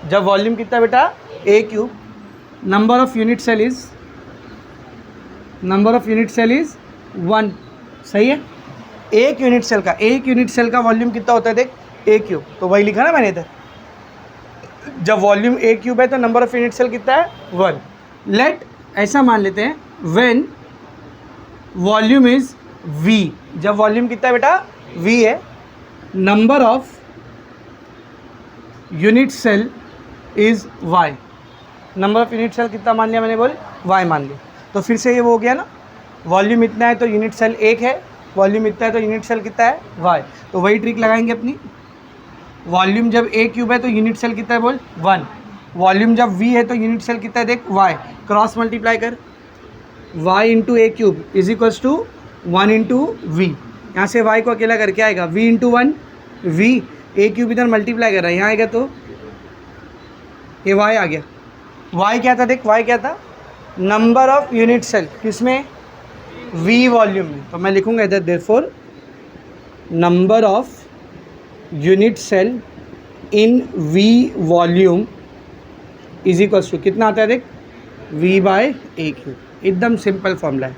जब वॉल्यूम कितना बेटा, a cube, number of unit cell is 1, सही है। एक यूनिट सेल का वॉल्यूम कितना होता है देख, ए क्यूब, तो वही लिखा ना मैंने इधर, जब वॉल्यूम ए क्यूब है तो नंबर ऑफ यूनिट सेल कितना है, 1। लेट ऐसा मान लेते हैं, व्हेन वॉल्यूम इज वी, जब वॉल्यूम कितना है बेटा, वी है, number of unit cell is y, number of unit cell कितना मान लिया मैंने, बोल y मान लिया। तो फिर से ये वो हो गया ना, वॉल्यूम इतना है तो यूनिट सेल 1 है, वॉल्यूम इतना है तो यूनिट सेल कितना है, y। तो वही ट्रिक लगाएंगे अपनी, वॉल्यूम जब a क्यूब है तो यूनिट सेल कितना है, बोल 1, वॉल्यूम जब v है तो यूनिट सेल कितना है देख, y, क्रॉस मल्टीप्लाई कर, y into a cube is equals to 1 into v, यहाँ से y को अकेला करके आएगा v into 1 v, a cube इधर मल्टीप्लाई कर रहा है, यहाँ आएगा तो ये y आ गया। y क्या था देख, y क्या था, नंबर ऑफ यूनिट सेल, किसमें, v वॉल्यूम में। तो मैं लिखूंगा इधर therefore number of unit cell in v volume is equals to कितना आता है देख, v बाय ए क्यूब। एकदम सिंपल फॉर्मूला है,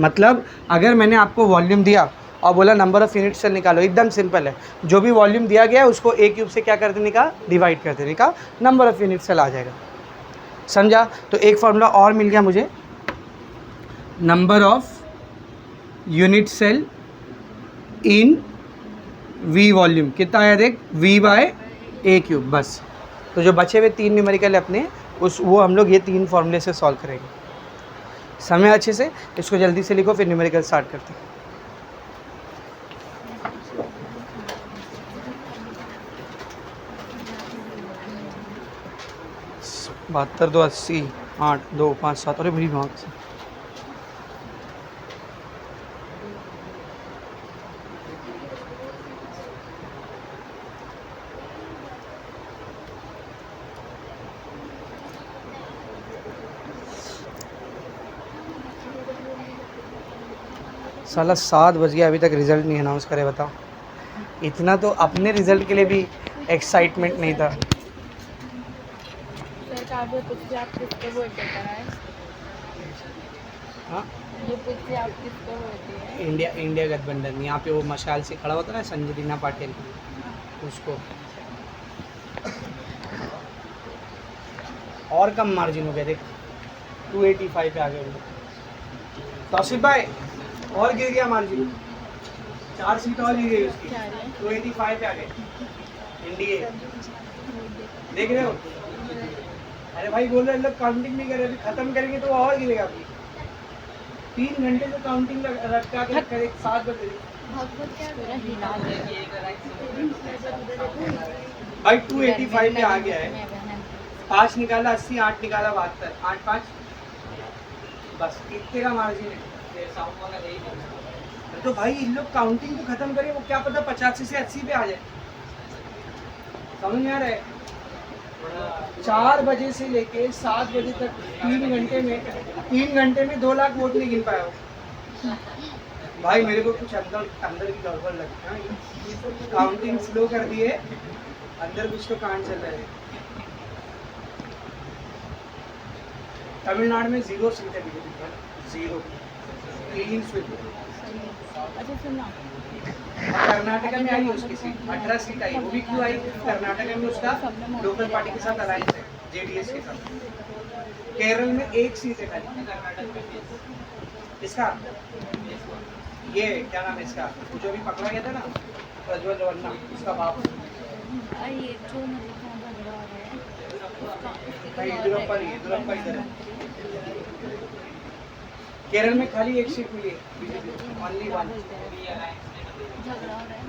मतलब अगर मैंने आपको वॉल्यूम दिया और बोला नंबर ऑफ़ यूनिट सेल निकालो, एकदम सिंपल है, जो भी वॉल्यूम दिया गया है उसको ए क्यूब से क्या कर देने का, डिवाइड कर देने का, नंबर ऑफ़ यूनिट सेल आ जाएगा, समझा। तो एक फार्मूला और मिल गया मुझे, number of unit cell in v volume कितना आया देख, v बाय ए क्यूब, बस। तो जो बचे हुए 3 न्यूमेरिकल है अपने, वो हम लोग ये 3 फार्मूले से सॉल्व करेंगे। समय अच्छे से इसको जल्दी से लिखो, फिर न्यूमेरिकल स्टार्ट करते हैं। 72, 2, 80, 8, 2, 5, 7, अरे मेरी मार्क्स साला 7 बज गया, अभी तक रिज़ल्ट नहीं अनाउंस करे, बताओ। इतना तो अपने रिज़ल्ट के लिए भी एक्साइटमेंट नहीं था। आप किसको वोट देता है? हाँ, ये पूछिए आप किसको वोट दिए? इंडिया गठबंधन, यहाँ पे वो मशाल से खड़ा होता है ना, संजय दीना पाटिल, उसको। और कम मार्जिन हो गया देख, 285 पे आ गए तौसीफ भाई, और गिर गया मार्जिन, 4 सीट और गिर गई उसकी, 285 पे आ गए एनडीए, देख रहे हो। अरे भाई बोल रहे लोग काउंटिंग नहीं कर रहे, अभी खत्म करेंगे तो और गिरेगा अभी। 3 घंटे से काउंटिंग रखा के 7 बजे भाई 285 पे आ गया है, 5 निकाला 80, 8 निकाला 72, 8 5 बस, इतने का मार्जिन है। तो भाई इन लोग काउंटिंग को खत्म करें, वो क्या पता 85 से 80 पे आ जाए, समझ में आ रहा है। 4 बजे से लेके 7 बजे तक 3 घंटे में 2 लाख वोट नहीं गिन पाया हो भाई। मेरे को कुछ अंदर की गड़बड़ लगती है, काउंटिंग स्लो कर दिए अंदर कुछ तो कांड चल रहा है। तमिलनाडु में 0 सीट है बीजेपी का, 0 क्लीन स्वीप। अच्छा सुना, कर्नाटका में आई उसकी सीट 18 सीट आई। वो भी क्यों आई? कर्नाटका में उसका लोकल पार्टी के साथ अलायंस है, जेडीएस के साथ। केरल में 1 सीट है खाली। इसका ये क्या नाम है इसका, वो जो भी पकड़ा गया था ना, प्रज्वल रवन्ना, उसका बाप। ये जो मतलब झगड़ा हो रहा है नहीं, येदियुरप्पा नहीं, येदियुरप्पा इधर है। केरल में खाली 1 सीट मिली है बीजेपी, ओनली 1। झगड़ा हो रहा है ना,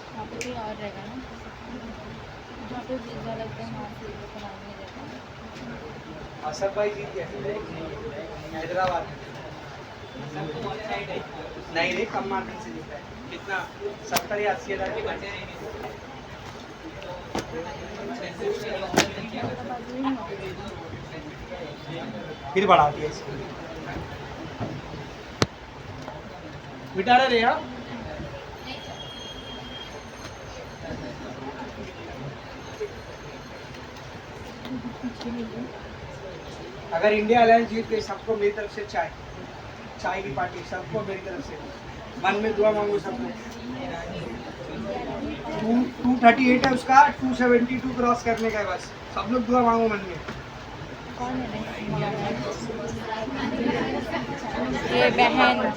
वहाँ पे कोई और रहेगा ना, जहाँ पे वीज़ा लगता है वहाँ से कराने रहता है। असद भाई जीत गया हैदराबाद में। नहीं रे, कम मार्जिन से जीता है। कितना? 70 या 80 हज़ार के बचे। फिर बढ़ा दिया इसको, बिटा रहे यार। अगर इंडिया अलायंस जीत गई, सबको मेरी तरफ से चाय की पार्टी, सबको मेरी तरफ से। मन में दुआ मांगो सब लोग। 238 है उसका, 272 क्रॉस करने का है बस। सब लोग दुआ मांगो मन में। कौन है ये बहन?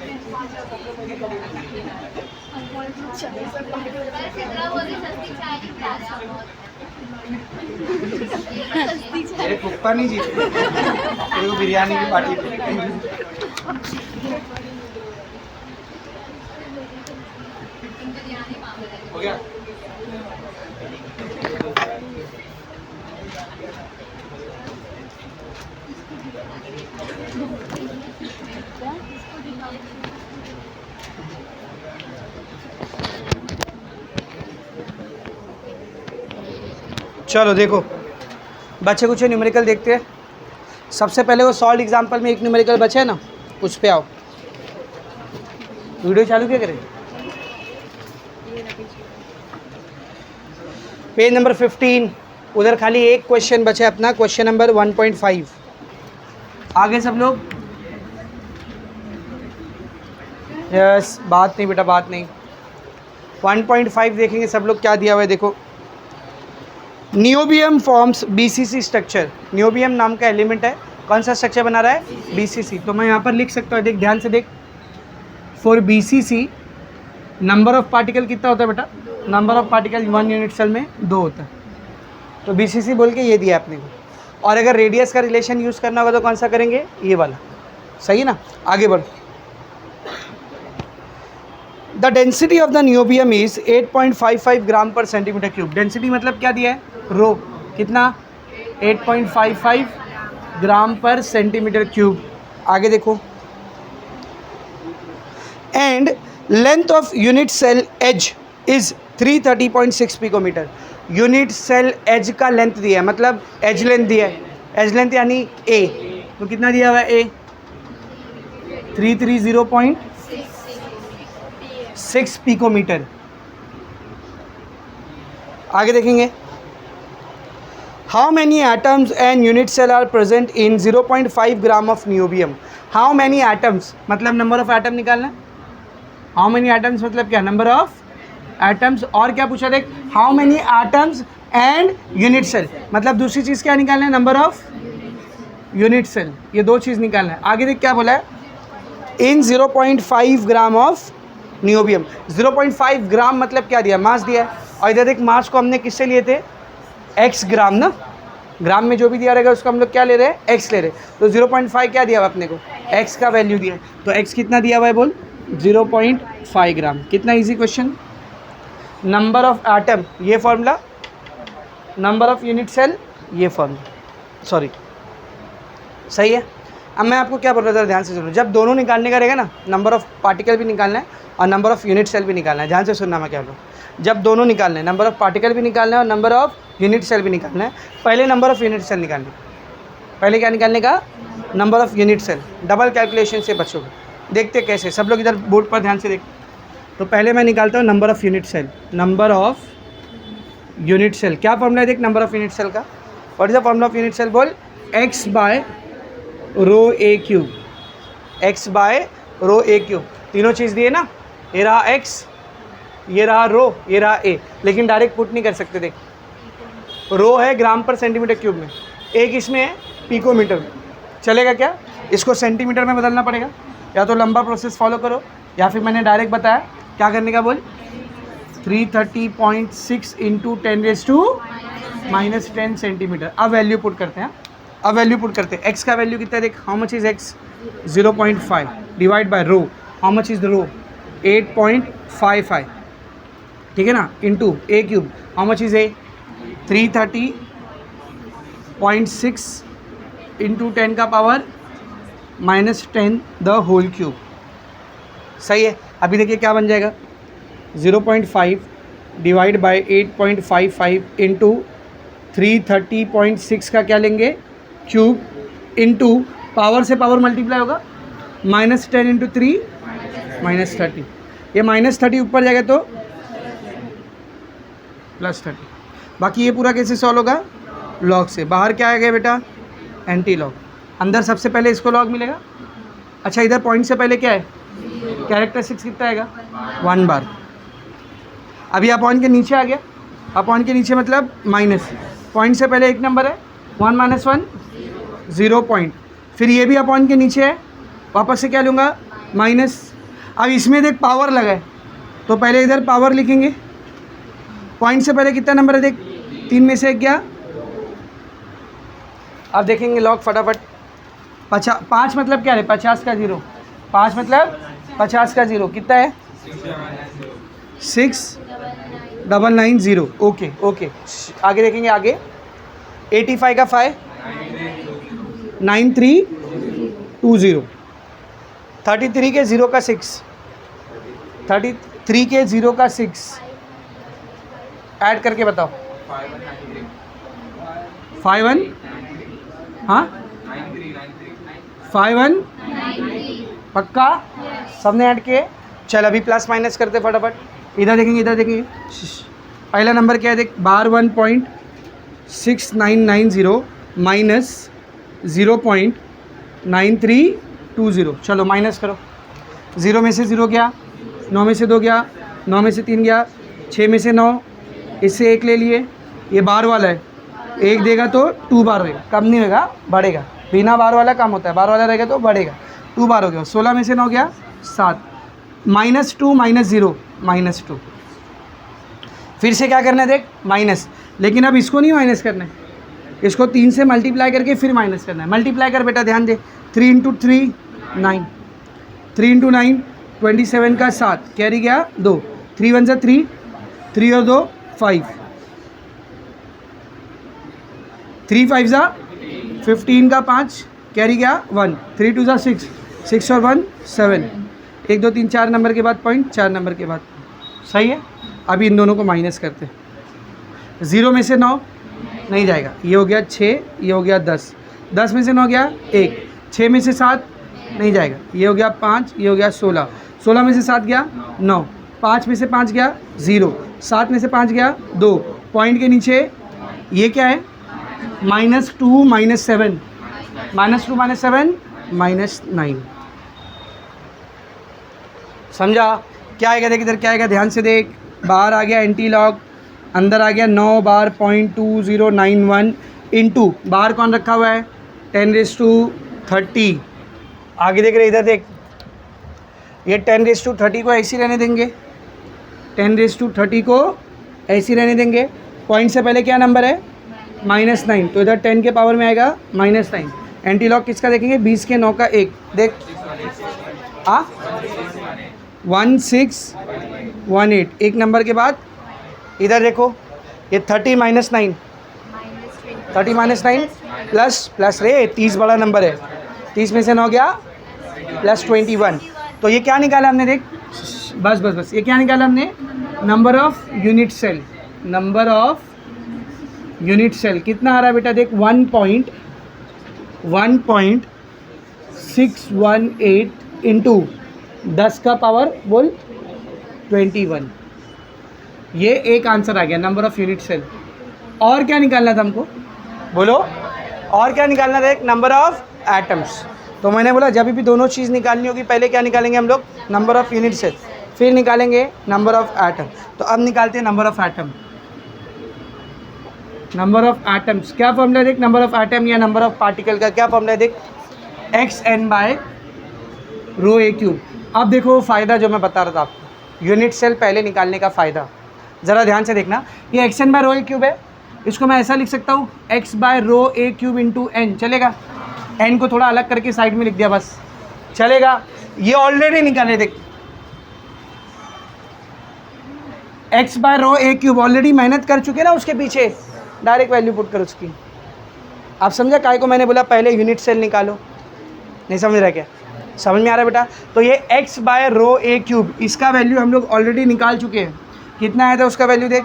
मेरे पुप्पा नहीं जीते, तेरे को बिरयानी की पार्टी हो गया। चलो देखो बच्चे, कुछ न्यूमेरिकल देखते हैं। सबसे पहले वो सॉल्व एग्जाम्पल में एक न्यूमेरिकल बचा है ना, उस पे आओ। वीडियो चालू क्या करें? पेज नंबर 15, उधर खाली एक क्वेश्चन बचा है अपना, क्वेश्चन नंबर 1.5। आगे सब लोग? यस, बात नहीं बेटा, बात नहीं। 1.5 देखेंगे सब लोग, क्या दिया हुआ है देखो। Niobium forms BCC structure. Niobium नाम का एलिमेंट है, कौन सा स्ट्रक्चर बना रहा है? बीसीसी। तो मैं यहाँ पर लिख सकता हूँ, देख ध्यान से देख। For BCC number of particle कितना होता है बेटा? Number of particle 1 unit cell में 2 होता है। तो बीसीसी बोल के ये दिया आपने को। और अगर रेडियस का रिलेशन यूज़ करना होगा तो कौन सा करेंगे? ये वाला। सही ना? आगे बढ़ो। The density of the niobium is 8.55 ग्राम पर सेंटीमीटर क्यूब। डेंसिटी मतलब क्या दिया है? रो। कितना? 8.55 ग्राम पर सेंटीमीटर क्यूब। आगे देखो। And length of unit cell edge is 330.6 picometre. Unit cell edge का लेंथ दिया है, मतलब एज लेंथ दिया है। एज लेंथ यानी ए, तो कितना दिया हुआ है? A 330.6 picometre. आगे देखेंगे। How many atoms and unit cell are present in 0.5 gram of niobium. How many atoms मतलब नंबर ऑफ एटम निकालना है। हाउ मैनी एटम्स मतलब क्या? Number of atoms. और क्या पूछा देख? How many atoms and unit cell, मतलब दूसरी चीज़ क्या निकालना है? Number of unit cell. ये 2 चीज़ निकालना है। आगे देख क्या बोला है? इन 0.5 ग्राम ऑफ नियोबियम। 0.5 ग्राम मतलब क्या दिया? मास दिया है। और इधर देख, मास को हमने किससे लिए थे? x ग्राम ना। ग्राम में जो भी दिया रहेगा उसको हम लोग क्या ले रहे हैं? x ले रहे हैं। तो 0.5 क्या दिया हुआ अपने को? x का वैल्यू दिया है। तो x कितना दिया हुआ है बोल? 0.5 ग्राम। कितना easy question. Number of atom ये formula, number of unit cell ये फॉर्मूला, सॉरी सही है। अब मैं आपको क्या बोल रहा था, ध्यान से सुनो। जब दोनों निकालने का रहेगा ना, नंबर ऑफ पार्टिकल भी निकालना है और नंबर ऑफ यूनिट सेल भी निकालना है। ध्यान से सुनना मैं क्या बोल। जब दोनों निकालना है, नंबर ऑफ पार्टिकल भी निकालना है और नंबर ऑफ यूनिट सेल भी निकालना है। पहले नंबर ऑफ यूनिट सेल निकालने, पहले क्या निकालने का? Number of unit cell. Double calculation से बचोगे। देखते कैसे, सब लोग इधर बोर्ड पर ध्यान से देख। तो पहले मैं निकालता हूँ number of unit cell. Number of unit cell क्या फॉर्मूला है देख नंबर ऑफ़ यूनिट सेल का? What is the formula of unit cell? बोल x by rho a cube, x by rho a cube. तीनों चीज़ दिए ना, ये रहा x, ये रहा रो, ये रहा a, लेकिन डायरेक्ट पुट नहीं कर सकते। देख रो है ग्राम पर सेंटीमीटर क्यूब में, एक इसमें है पिकोमीटर में, चलेगा क्या? इसको सेंटीमीटर में बदलना पड़ेगा। या तो लंबा प्रोसेस फॉलो करो या फिर मैंने डायरेक्ट बताया क्या करने का। बोल 330.6 इंटू 10⁻⁻10 सेंटीमीटर। अब वैल्यू पुट करते हैं। अब वैल्यू पुट करते हैं। x का वैल्यू कितना है देख, how much is x? 0.5 divide by rho, how much is the rho? 8.55, ठीक है ना, into a cube, how much is a? 330.6 into 10 का पावर -10 द होल क्यूब। सही है। अभी देखिए क्या बन जाएगा, 0.5 डिवाइड बाय 8.55 इंटू 330.6 का क्या लेंगे क्यूब, इंटू पावर से पावर मल्टीप्लाई होगा, -10 इंटू 3 -30, ये -30 ऊपर जाएगा तो +30। बाकी ये पूरा कैसे सॉल्व होगा? लॉग से। बाहर क्या आएगा बेटा? Anti log. अंदर सबसे पहले इसको लॉग मिलेगा। अच्छा इधर पॉइंट से पहले क्या है? कैरेक्टरिस्टिक्स कितना आएगा? 1 बार। अभी अपॉन के नीचे आ गया, अपॉन के नीचे मतलब माइनस, पॉइंट से पहले एक नंबर है, 1 - 1 0 पॉइंट, फिर ये भी अपॉन के नीचे है, वापस से क्या लूँगा? माइनस। अब इसमें देख पावर लगा है तो पहले इधर पावर लिखेंगे। पॉइंट से पहले कितना नंबर है देख, 3 में से 1 गया। अब देखेंगे लॉग फटाफट। 5 मतलब क्या है? 50 का 0, 5 मतलब 50 का 0 कितना है? 6990। ओके ओके, आगे देखेंगे। आगे 85 का 5 9320, 33 के 0 का 6, 33 के 0 का 6 ऐड करके बताओ। 51, हाँ 51 पक्का? सबने ऐड किए? चल अभी प्लस माइनस करते फटाफट। इधर देखेंगे, इधर देखेंगे। पहला नंबर क्या है देख, बार 1.6990 माइनस 0.9320। चलो माइनस करो। 0 में से 0 गया, 9 में से 2 गया, 9 में से 3 गया, 6 में से 9, इससे 1 ले लिए। ये बार वाला है, 1 देगा तो 2 बार होगा, कम नहीं होगा, बढ़ेगा। बिना बार वाला कम होता है, बार वाला रहेगा तो बढ़ेगा। 2 बार हो गया। 16 में से 9 गया 7, -2 -0 -2। फिर से क्या करना है देख, माइनस। लेकिन अब इसको नहीं माइनस करना है, इसको 3 से मल्टीप्लाई करके फिर माइनस करना है। मल्टीप्लाई कर बेटा, ध्यान दे। 3 × 3 9, 3 × 9 27 का 7, कैरी गया 2, 3 1 3, 3 और 2 5, 3 5 15 का 5, कैरी गया 1, 3 2 6, 6 और 1 7, 1 2 3 4 नंबर के बाद पॉइंट, 4 नंबर के बाद। सही है। अभी इन दोनों को माइनस करते हैं। 0 में से 9 नहीं जाएगा, ये हो गया 6, ये हो गया 10, 10 में से 9 गया 1, 6 में से 7 नहीं जाएगा, ये हो गया 5, ये हो गया 16, 16 में से 7 गया 9, 5 में से 5 गया 0, 7 में से 5 गया 2, पॉइंट के नीचे ये क्या है? -2 -7, -2 -7 -9। समझा? क्या आएगा देख, इधर क्या आएगा, ध्यान से देख। बाहर आ गया एंटी लॉग, अंदर आ गया 9 बार 0.2091 इंटू बाहर कौन रखा हुआ है? 10⁻30। आगे देख रहे, इधर देख, ये 10⁻30 को ऐसे रहने देंगे, 10⁻30 को ऐसे रहने देंगे। पॉइंट से पहले क्या नंबर है? -9, तो इधर 10 के पावर में आएगा -9। एंटी लॉग किसका देखेंगे? 20 के 9 का 1 देख, हाँ 1618। एक नंबर के बाद इधर देखो, ये 30 - 9, 30 - 9 प्लस रे 30 बड़ा नंबर है, 30 में से 9 गया +21। तो ये क्या निकाला हमने देख, बस ये क्या निकाला हमने? Number of unit cell. Number of unit cell कितना आ रहा है बेटा देख, 1.618 इंटू 10 का पावर बोल 21। ये एक आंसर आ गया, नंबर ऑफ यूनिट सेल। और क्या निकालना था हमको, बोलो और क्या निकालना था, एक नंबर ऑफ एटम्स। तो मैंने बोला जब भी दोनों चीज़ निकालनी होगी पहले क्या निकालेंगे हम लोग, नंबर ऑफ यूनिट सेल, फिर निकालेंगे नंबर ऑफ एटम। तो अब निकालते हैं number of atom. Number of atoms क्या फॉर्मूला देख, नंबर ऑफ एटम या नंबर ऑफ पार्टिकल का क्या फॉर्मूला देख, xn/ρ(a³। अब देखो फ़ायदा जो मैं बता रहा था आपको, यूनिट सेल पहले निकालने का फ़ायदा, ज़रा ध्यान से देखना। ये xn/ρ(a³) है, इसको मैं ऐसा लिख सकता हूँ x/ρ(a³ इंटू n, चलेगा। n को थोड़ा अलग करके साइड में लिख दिया बस, चलेगा। ये ऑलरेडी निकाले देख, x/ρ(a³) ऑलरेडी मेहनत कर चुके ना उसके पीछे, डायरेक्ट वैल्यू पुट करो उसकी। आप समझा काय को मैंने बोला पहले यूनिट सेल निकालो, नहीं समझ रहा क्या, समझ में आ रहा है बेटा। तो ये x/ρ(a³) इसका वैल्यू हम लोग ऑलरेडी निकाल चुके हैं। कितना आया था उसका वैल्यू देख,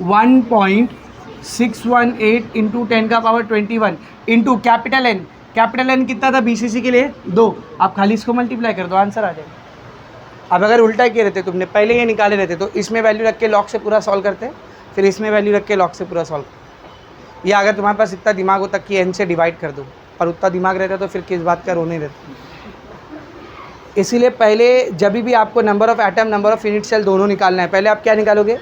1.618 into 10⁻21 into capital N। Capital N कितना था BCC के लिए, 2। आप खाली इसको मल्टीप्लाई कर दो, आंसर आ जाएगा। अब अगर उल्टा किए रहते तुमने, पहले ये निकाले रहते तो इसमें वैल्यू रख के लॉग से पूरा सॉल्व करते, फिर इसमें वैल्यू रख के लॉग से पूरा सॉल्व। या अगर तुम्हारे पास इतना दिमाग होता कि n से डिवाइड कर दो, पर उतना दिमाग रहता तो फिर किस बात का रोने रहता। इसीलिए पहले जब भी आपको number of atom, number of unit cell दोनों निकालना है, पहले आप क्या निकालोगे,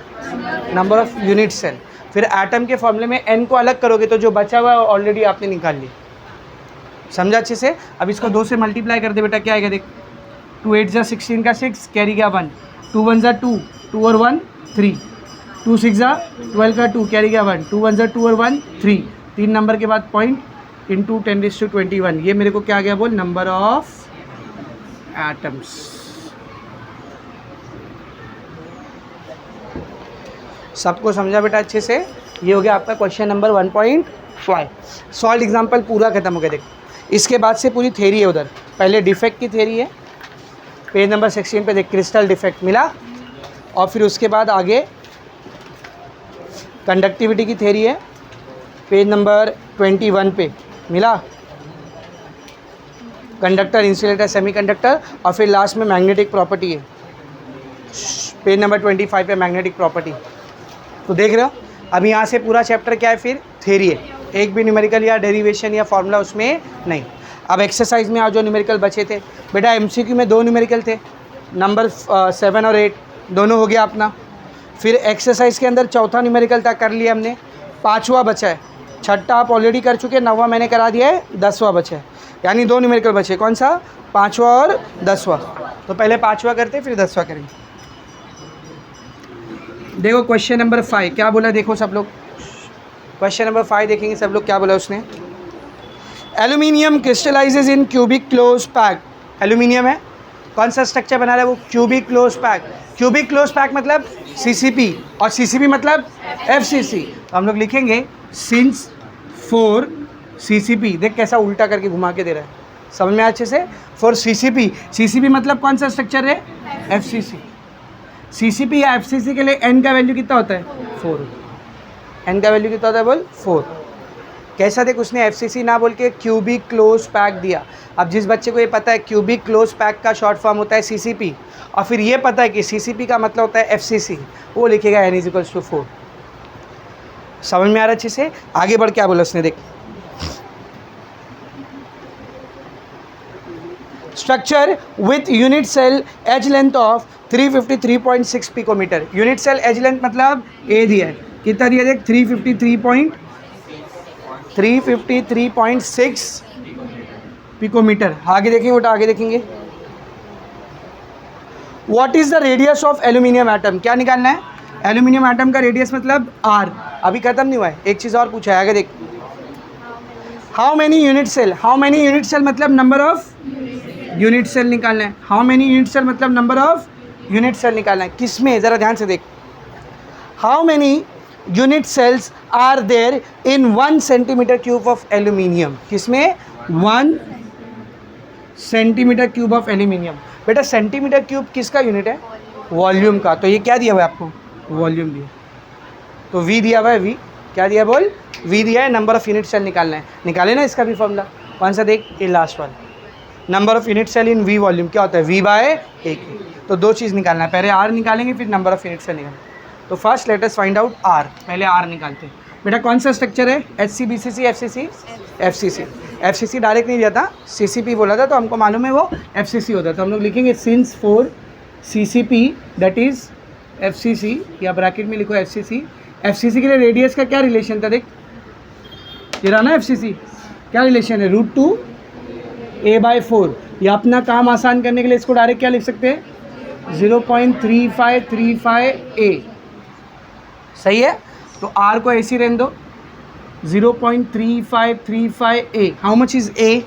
नंबर ऑफ़ यूनिट सेल। फिर एटम के फॉर्मूले में n को अलग करोगे तो जो बचा हुआ है ऑलरेडी आपने निकाल लिया। समझा अच्छे से। अब इसको 2 से मल्टीप्लाई कर दे बेटा, क्या आएगा देख, 2 8 जा 16 का 6, कैरी गया 1, 2 1 जा 2, 2 और 1 3, 2 6 जा 12 का 2, कैरी गया 1, 2 1 जा 2 और 1 3, 3 नंबर के बाद पॉइंट इंटू 10⁻21। ये मेरे को क्या आ गया बोल, नंबर ऑफ एटम्स। सबको समझा बेटा अच्छे से। ये हो गया आपका क्वेश्चन नंबर 1.5। सॉल्व एग्जाम्पल पूरा खत्म हो गया। देखो इसके बाद से पूरी थ्योरी है, उधर पहले डिफेक्ट की थ्योरी है, पेज नंबर 16 पे देख क्रिस्टल डिफेक्ट मिला, और फिर उसके बाद आगे कंडक्टिविटी की थ्योरी है, पेज नंबर 21 पे मिला, कंडक्टर, इंसुलेटर, सेमीकंडक्टर, और फिर लास्ट में मैग्नेटिक प्रॉपर्टी है, पेज नंबर 25 पे मैग्नेटिक प्रॉपर्टी। तो देख रहे हो अब यहाँ से पूरा चैप्टर क्या है, फिर थ्योरी है, एक भी न्यूमेरिकल या डेरिवेशन या फॉर्मूला उसमें नहीं। अब एक्सरसाइज में आज जो न्यूमेरिकल बचे थे बेटा, MCQ में 2 न्यूमेरिकल थे, नंबर 7 और 8 दोनों हो गया अपना। फिर एक्सरसाइज के अंदर चौथा न्यूमेरिकल था, कर लिया हमने, 5वां बचा है, 6ठा आप ऑलरेडी कर चुके, 9वां मैंने करा दिया है, 10वां बचा है, यानी 2 न्यूमेरिकल बचे। कौन सा, 5वां और 10वां। तो पहले 5वां करते फिर 10वां करेंगे। देखो क्वेश्चन नंबर 5 क्या बोला, देखो सब लोग क्वेश्चन नंबर 5 देखेंगे सब लोग क्या बोला उसने। एल्यूमिनियम क्रिस्टलाइजेज इन क्यूबिक क्लोज पैक। एल्यूमिनियम है, कौन सा स्ट्रक्चर बना रहा है वो, cubic close pack. Cubic close pack मतलब CCP, और CCP मतलब FCC। तो हम लोग लिखेंगे सिंस 4 CCP। देख कैसा उल्टा करके घुमा के दे रहा है, समझ में अच्छे से। फॉर CCP, CCP मतलब कौन सा स्ट्रक्चर है, FCC। CCP या FCC के लिए n का वैल्यू कितना होता है, 4। n का वैल्यू कितना होता है बोल, 4। कैसा देख उसने FCC ना बोल के क्यूबिक क्लोज पैक दिया। अब जिस बच्चे को ये पता है क्यूबिक क्लोज पैक का शॉर्ट फॉर्म होता है CCP, और फिर ये पता है कि CCP का मतलब होता है FCC, वो लिखेगा n = 4। समझ में आ रहा है अच्छे से। आगे बढ़ क्या बोला उसने, देख structure with unit cell edge length of 353.6 picometre. Unit cell edge length मतलब ए दिया है, कितना दिया देख, 353.6 पिकोमीटर। आगे देखेंगे बेटा, आगे देखेंगे। What is the radius of aluminium atom, क्या निकालना है, एल्यूमिनियम एटम का रेडियस मतलब r। अभी खत्म नहीं हुआ है, एक चीज़ और पूछा है, आगे देख। How many unit cell, how many unit cell मतलब नंबर ऑफ यूनिट सेल निकालना है। हाउ मैनी यूनिट सेल मतलब नंबर ऑफ यूनिट सेल निकालना है। किस में, ज़रा ध्यान से देख। How many unit cells are there in 1 centimetre cube of aluminium. किस में, 1 सेंटीमीटर क्यूब ऑफ एल्यूमिनियम। बेटा सेंटीमीटर क्यूब किसका यूनिट है, वॉल्यूम का। तो ये क्या दिया हुआ है आपको, वॉल्यूम दिया, तो V दिया हुआ है, V क्या दिया बोल, V दिया है। नंबर ऑफ यूनिट सेल निकालना है, निकाले ना इसका भी फॉर्मूला, कौन सा देख, ये लास्ट वाला, number of unit cell in V volume क्या होता है, V/A। तो दो चीज़ निकालना है, पहले आर निकालेंगे फिर नंबर ऑफ यूनिट से निकालेंगे। तो first let us find out r, पहले आर निकालते हैं। बेटा कौन सा स्ट्रक्चर है, HC BCC FCC FCC। FCC direct नहीं दिया था, CCP बोला था, तो हमको मालूम है वो FCC होता है। तो हम लोग लिखेंगे since for CCP that is FCC, या ब्रैकेट में लिखो FCC। FCC के लिए रेडियस का क्या रिलेशन था, देख ये रहा ना FCC, क्या रिलेशन है, √2a/4। या अपना काम आसान करने के लिए इसको डायरेक्ट क्या लिख सकते हैं, 0.3535a। सही है, तो r को ऐसी रहने दो, 0.3535a। How much is a,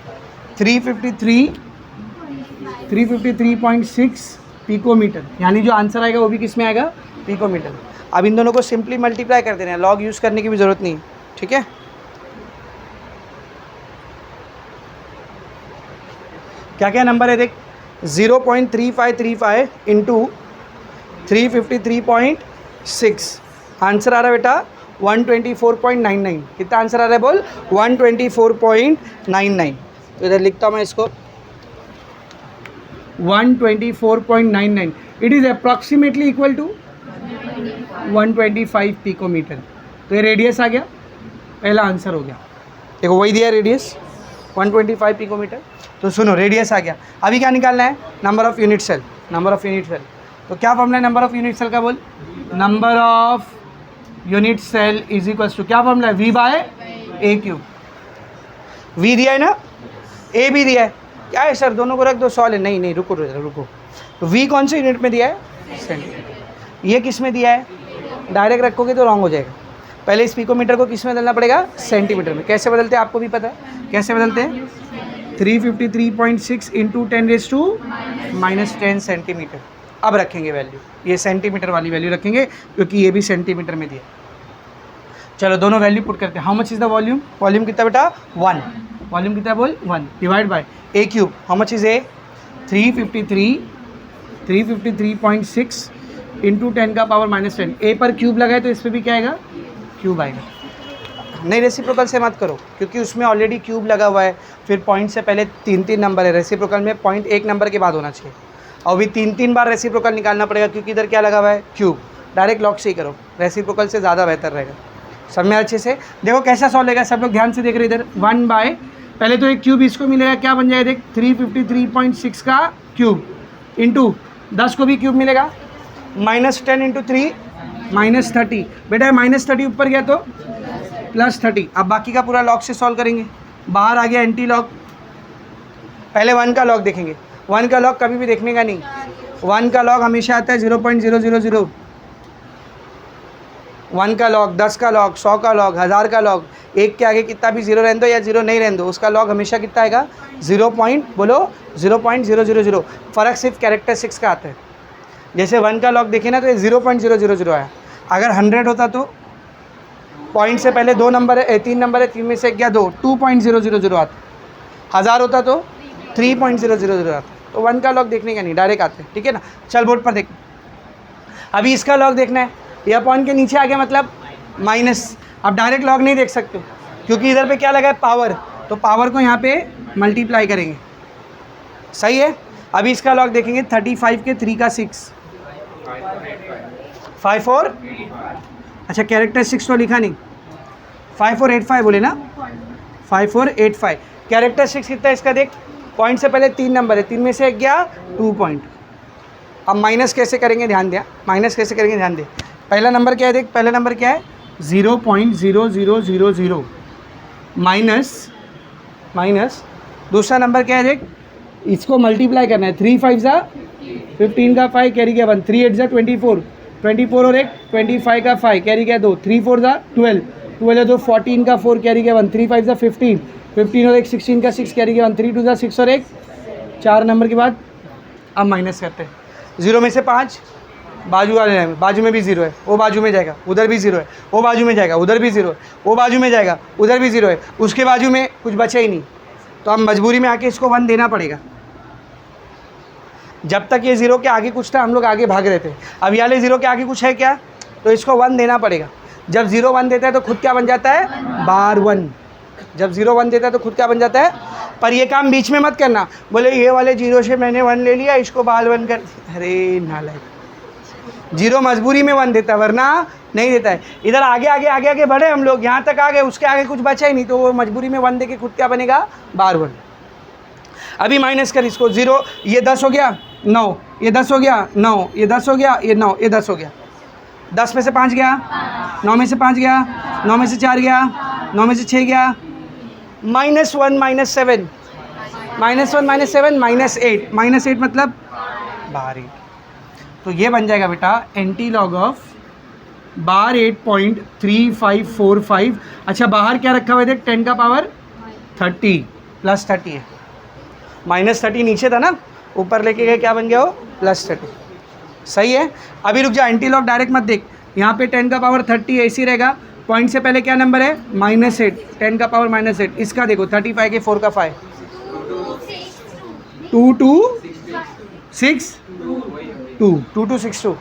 353.6 picometre, यानी जो आंसर आएगा वो भी किस में आएगा, पिकोमीटर। अब इन दोनों को सिंपली मल्टीप्लाई कर देना है, लॉग यूज़ करने की भी ज़रूरत नहीं है, ठीक है। क्या क्या नंबर है देख, 0.3535 इंटू 353.6, आंसर आ रहा है बेटा 124.99। कितना आंसर आ रहा है बोल, 124.99। तो इधर लिखता हूँ मैं इसको 124.99। It is approximately equal to 125 picometre. तो ये रेडियस आ गया, पहला आंसर हो गया। देखो वही दिया रेडियस 125 पिकोमीटर। तो सुनो रेडियस आ गया, अभी क्या निकालना है, number of unit cell. Number of unit cell, तो क्या फॉर्मूला है नंबर ऑफ़ यूनिट सेल का बोल, number of unit cell is equals to, क्या फॉर्मूला है, V/A³। V दिया है ना, A भी दिया है, क्या है सर दोनों को रख दो सॉल्व है, नहीं नहीं रुको रुको। तो V कौन से यूनिट में दिया है, सेंटीमीटर। ये किस में दिया है, डायरेक्ट रखोगे तो रॉन्ग हो जाएगा। पहले इस पिकोमीटर को किस में बदलना पड़ेगा, सेंटीमीटर में। कैसे बदलते हैं आपको भी पता है, कैसे बदलते हैं, 353.6 इंटू 10⁻⁻10 सेंटीमीटर। अब रखेंगे वैल्यू, ये सेंटीमीटर वाली वैल्यू रखेंगे क्योंकि ये भी सेंटीमीटर में दिया। चलो दोनों वैल्यू पुट करते हैं। How much is the volume, volume कितना बेटा 1, वॉल्यूम कितना बोल 1 divide by A³। How much is A, 353.6 into 10⁻⁻10। A पर क्यूब लगाए तो इस पर भी क्या आएगा, क्यूब आएगा। नहीं रेसिप्रोकल से मत करो क्योंकि उसमें ऑलरेडी क्यूब लगा हुआ है, फिर पॉइंट से पहले 3 नंबर है, रेसिप्रोकल में पॉइंट 1 नंबर के बाद होना चाहिए। और भी 3 बार रेसिप्रोकल निकालना पड़ेगा क्योंकि इधर क्या लगा हुआ है, क्यूब। डायरेक्ट लॉग से ही करो, रेसिप्रोकल से ज़्यादा बेहतर रहेगा। सब में अच्छे से देखो कैसा सॉल्व लेगा, सब लोग ध्यान से देख रहे इधर। 1/, पहले तो एक क्यूब इसको मिलेगा, क्या बन जाएगा देख, 353.6 का क्यूब इंटू 10 को भी क्यूब मिलेगा, -10 इंटू 3 -30। बेटा -30 ऊपर गया तो +30। अब बाकी का पूरा लॉग से सॉल्व करेंगे। बाहर आ गया एंटी लॉग, पहले 1 का लॉग देखेंगे। 1 का लॉग कभी भी देखने का नहीं, 1 का लॉग हमेशा आता है 0.000। 1 का लॉग, 10 का लॉग, 100 का लॉग, 1000 का लॉग, एक के आगे कितना भी 0 रहने दो या 0 नहीं रहने दो, उसका लॉग हमेशा कितना आएगा, 0.000। फ़र्क सिर्फ कैरेक्टरिस्टिक्स का आता है। जैसे 1 का लॉग देखे ना तो ये 0.000 आया। अगर 100 होता तो पॉइंट से पहले 2 नंबर है, 3 नंबर है, 3 में से गया 2, 2.000 आता। 1000 होता तो 3.000 आता। तो 1 का लॉग देखने का नहीं, डायरेक्ट आते हैं, ठीक है ना। चल बोर्ड पर देख, अभी इसका लॉग देखना है। यह पॉइंट के नीचे आ गया मतलब माइनस। अब डायरेक्ट लॉग नहीं देख सकते क्योंकि इधर पे क्या लगा है, पावर। तो पावर को यहाँ पे मल्टीप्लाई करेंगे, सही है। अभी इसका लॉग देखेंगे, 35 के 3 का 6, 54। अच्छा कैरेक्टरिस्टिक्स तो लिखा नहीं, 5485 बोले ना, 5485। कैरेक्टरिस्टिक्स कितना है इसका देख, पॉइंट से पहले 3 नंबर है, 3 में से एक गया 2 पॉइंट। अब माइनस कैसे करेंगे ध्यान दिया, माइनस कैसे करेंगे ध्यान दे। पहला नंबर क्या है देख, पहला नंबर क्या है 0.0000 माइनस दूसरा नंबर क्या है देख, इसको मल्टीप्लाई करना है। 3 5 ज़ा 15 का 5 कैरी गया 1, 3 8 ज़ा 24 और एक 25 का 5 कैरी गया 2, 3 4 ज़ा 12 है 2, 14 का 4 कैरी गया 1, 3 5 ज़ा 15 और एक 16 का 6 कैरी गया 1, 3 2 ज़ा 6 और एक 4 नंबर के बाद। अब माइनस करते हैं, 0 में से 5 बाजू वाले में, बाजू में भी 0 है, वो बाजू में जाएगा, उधर भी 0 है, वो बाजू में जाएगा, उधर भी 0 है, वो बाजू में जाएगा, उधर भी 0 है, उसके बाजू में कुछ बचा ही नहीं। तो हम मजबूरी में आके इसको 1 देना पड़ेगा। जब तक ये 0 के आगे कुछ था हम लोग आगे भाग रहे थे, अब ये वाले 0 के आगे कुछ है क्या, तो इसको 1 देना पड़ेगा। जब 0 1 देता है तो खुद क्या बन जाता है, बार 1। जब 0 1 देता है तो खुद क्या बन जाता है, पर ये काम बीच में मत करना, बोले ये वाले 0 से मैंने 1 ले लिया, इसको बाल 1 कर, अरे नालायक, 0 मजबूरी में 1 देता है वरना नहीं देता है। इधर आगे आगे आगे आगे बढ़े हम लोग, यहाँ तक आ गए, उसके आगे कुछ बचा ही नहीं, तो वो मजबूरी में 1 दे के खुद क्या बनेगा, बार 1। अभी माइनस कर इसको, 0 ये 10 हो गया 9, ये 10 हो गया 9, ये 10 हो गया, ये 9, ये 10 हो गया, 10 में से 5 गया, 9 में से 5 गया, 9 में से 4 गया, 9 में से 6 गया, -1 -7, -1 -7 -8, -8 मतलब बार 8, तो ये बन जाएगा बेटा एंटी लॉग ऑफ बार 8.3545। अच्छा बाहर क्या रखा हुआ है, 10 का पावर 30 +30 है, -30 नीचे था ना, ऊपर लेके गए क्या बन गया वो, +30, सही है। अभी रुक जा, एंटी लॉग डायरेक्ट मत देख, यहाँ पे 10 का पावर 30 ऐसी रहेगा, पॉइंट से पहले क्या नंबर है, -8, 10 का पावर -8, इसका देखो 35 के 4 का 5, 2 2 6 2 2 2 6 2,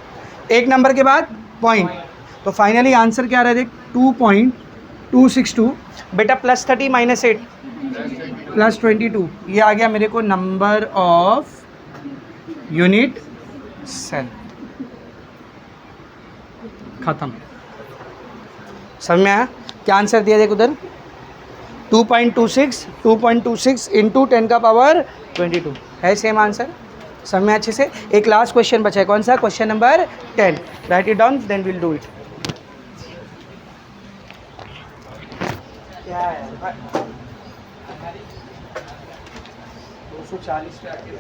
एक नंबर के बाद पॉइंट, तो फाइनली आंसर क्या रहा है देख, 2.262 बेटा, +30 -8 +22, ये आ गया मेरे को नंबर ऑफ यूनिट सेल। खत्म, समझ में आया क्या आंसर दिया देख उधर, 2.26 इंटू 10 का पावर 22 है, सेम आंसर, समझ में अच्छे से। एक लास्ट क्वेश्चन बचा है, कौन सा, question number 10, write it down then will do it. क्या है 240 पे आके